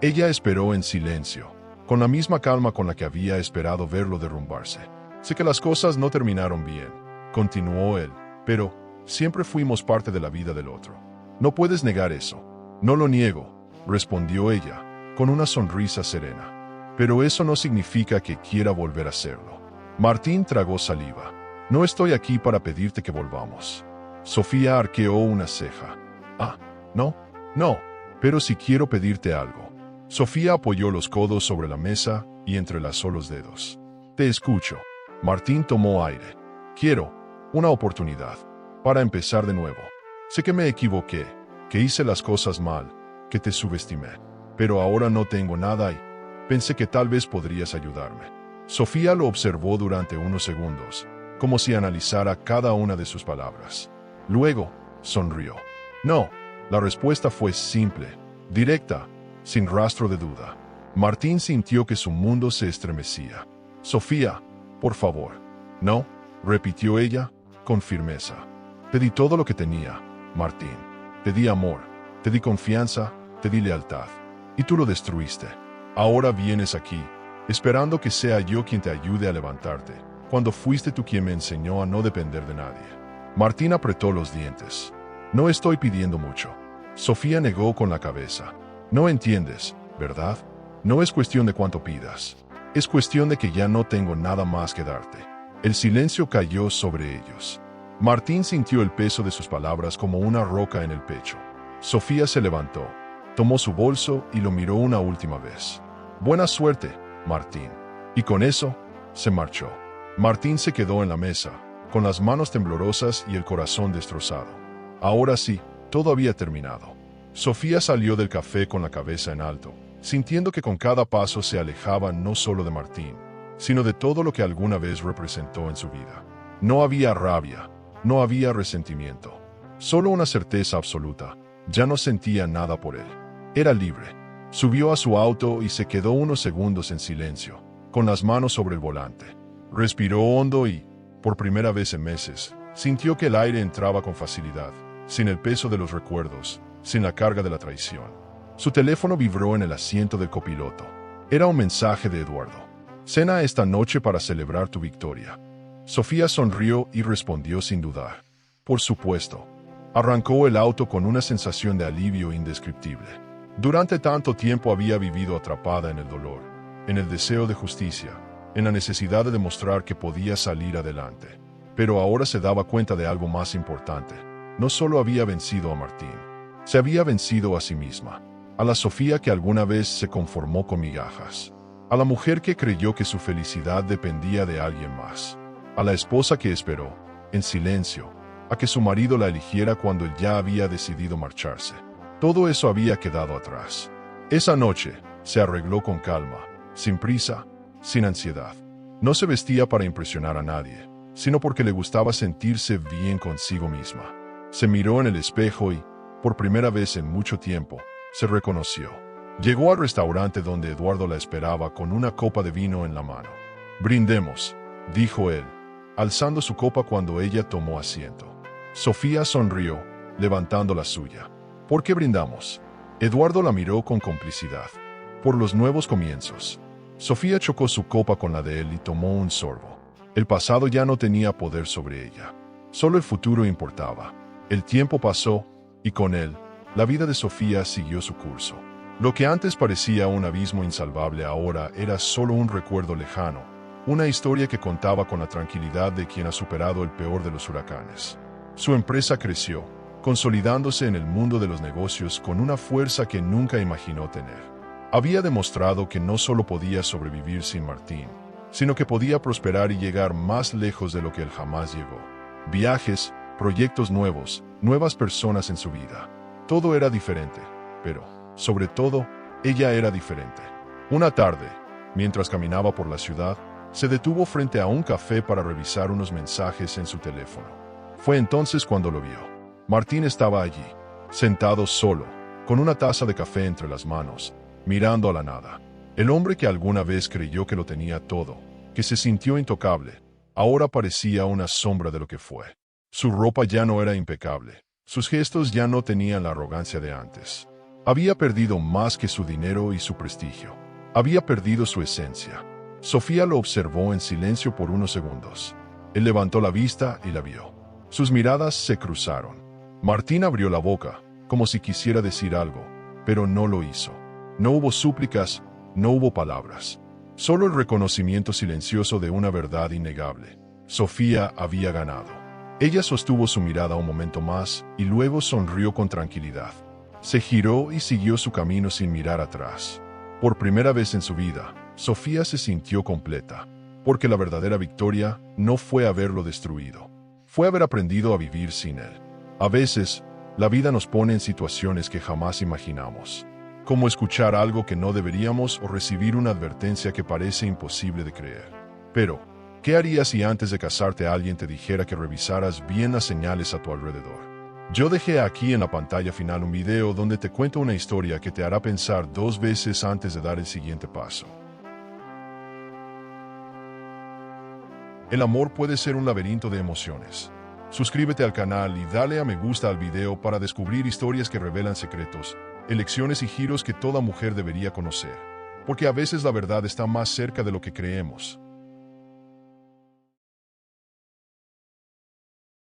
ella esperó en silencio, con la misma calma con la que había esperado verlo derrumbarse. Sé que las cosas no terminaron bien, continuó él, pero siempre fuimos parte de la vida del otro. No puedes negar eso. No lo niego, respondió ella, con una sonrisa serena. Pero eso no significa que quiera volver a hacerlo. Martín tragó saliva. No estoy aquí para pedirte que volvamos. Sofía arqueó una ceja. No, pero si quiero pedirte algo. Sofía apoyó los codos sobre la mesa y entrelazó los dedos. Te escucho. Martín tomó aire. Quiero una oportunidad para empezar de nuevo. Sé que me equivoqué, que hice las cosas mal, que te subestimé. Pero ahora no tengo nada y pensé que tal vez podrías ayudarme. Sofía lo observó durante unos segundos, como si analizara cada una de sus palabras. Luego, sonrió. No, la respuesta fue simple, directa, sin rastro de duda. Martín sintió que su mundo se estremecía. Sofía, por favor. No, repitió ella, con firmeza. Te di todo lo que tenía, Martín. Te di amor, te di confianza, te di lealtad. Y tú lo destruiste. Ahora vienes aquí, esperando que sea yo quien te ayude a levantarte, cuando fuiste tú quien me enseñó a no depender de nadie. Martín apretó los dientes. No estoy pidiendo mucho. Sofía negó con la cabeza. No entiendes, ¿verdad? No es cuestión de cuánto pidas. Es cuestión de que ya no tengo nada más que darte. El silencio cayó sobre ellos. Martín sintió el peso de sus palabras como una roca en el pecho. Sofía se levantó, tomó su bolso y lo miró una última vez. Buena suerte, Martín. Y con eso, se marchó. Martín se quedó en la mesa, con las manos temblorosas y el corazón destrozado. Ahora sí, todo había terminado. Sofía salió del café con la cabeza en alto, sintiendo que con cada paso se alejaba no solo de Martín, sino de todo lo que alguna vez representó en su vida. No había rabia, no había resentimiento, solo una certeza absoluta. Ya no sentía nada por él. Era libre. Subió a su auto y se quedó unos segundos en silencio, con las manos sobre el volante. Respiró hondo y, por primera vez en meses, sintió que el aire entraba con facilidad, sin el peso de los recuerdos, sin la carga de la traición. Su teléfono vibró en el asiento del copiloto. Era un mensaje de Eduardo. Cena esta noche para celebrar tu victoria. Sofía sonrió y respondió sin dudar. Por supuesto. Arrancó el auto con una sensación de alivio indescriptible. Durante tanto tiempo había vivido atrapada en el dolor, en el deseo de justicia, en la necesidad de demostrar que podía salir adelante. Pero ahora se daba cuenta de algo más importante. No solo había vencido a Martín, se había vencido a sí misma, a la Sofía que alguna vez se conformó con migajas, a la mujer que creyó que su felicidad dependía de alguien más, a la esposa que esperó, en silencio, a que su marido la eligiera cuando él ya había decidido marcharse. Todo eso había quedado atrás. Esa noche, se arregló con calma, sin prisa, sin ansiedad. No se vestía para impresionar a nadie, sino porque le gustaba sentirse bien consigo misma. Se miró en el espejo y, por primera vez en mucho tiempo, se reconoció. Llegó al restaurante donde Eduardo la esperaba con una copa de vino en la mano. «Brindemos», dijo él, alzando su copa cuando ella tomó asiento. Sofía sonrió, levantando la suya. «¿Por qué brindamos?» Eduardo la miró con complicidad. «Por los nuevos comienzos». Sofía chocó su copa con la de él y tomó un sorbo. El pasado ya no tenía poder sobre ella. Solo el futuro importaba. El tiempo pasó, y con él, la vida de Sofía siguió su curso. Lo que antes parecía un abismo insalvable ahora era solo un recuerdo lejano, una historia que contaba con la tranquilidad de quien ha superado el peor de los huracanes. Su empresa creció, consolidándose en el mundo de los negocios con una fuerza que nunca imaginó tener. Había demostrado que no solo podía sobrevivir sin Martín, sino que podía prosperar y llegar más lejos de lo que él jamás llegó. Viajes, proyectos nuevos, nuevas personas en su vida. Todo era diferente, pero, sobre todo, ella era diferente. Una tarde, mientras caminaba por la ciudad, se detuvo frente a un café para revisar unos mensajes en su teléfono. Fue entonces cuando lo vio. Martín estaba allí, sentado solo, con una taza de café entre las manos, mirando a la nada. El hombre que alguna vez creyó que lo tenía todo, que se sintió intocable, ahora parecía una sombra de lo que fue. Su ropa ya no era impecable, sus gestos ya no tenían la arrogancia de antes. Había perdido más que su dinero y su prestigio. Había perdido su esencia. Sofía lo observó en silencio por unos segundos. Él levantó la vista y la vio. Sus miradas se cruzaron. Martín abrió la boca, como si quisiera decir algo, pero no lo hizo. No hubo súplicas, no hubo palabras. Solo el reconocimiento silencioso de una verdad innegable. Sofía había ganado. Ella sostuvo su mirada un momento más y luego sonrió con tranquilidad. Se giró y siguió su camino sin mirar atrás. Por primera vez en su vida, Sofía se sintió completa, porque la verdadera victoria no fue haberlo destruido, fue haber aprendido a vivir sin él. A veces, la vida nos pone en situaciones que jamás imaginamos, como escuchar algo que no deberíamos o recibir una advertencia que parece imposible de creer. Pero, ¿qué harías si antes de casarte alguien te dijera que revisaras bien las señales a tu alrededor? Yo dejé aquí en la pantalla final un video donde te cuento una historia que te hará pensar 2 veces antes de dar el siguiente paso. El amor puede ser un laberinto de emociones. Suscríbete al canal y dale a me gusta al video para descubrir historias que revelan secretos, elecciones y giros que toda mujer debería conocer. Porque a veces la verdad está más cerca de lo que creemos.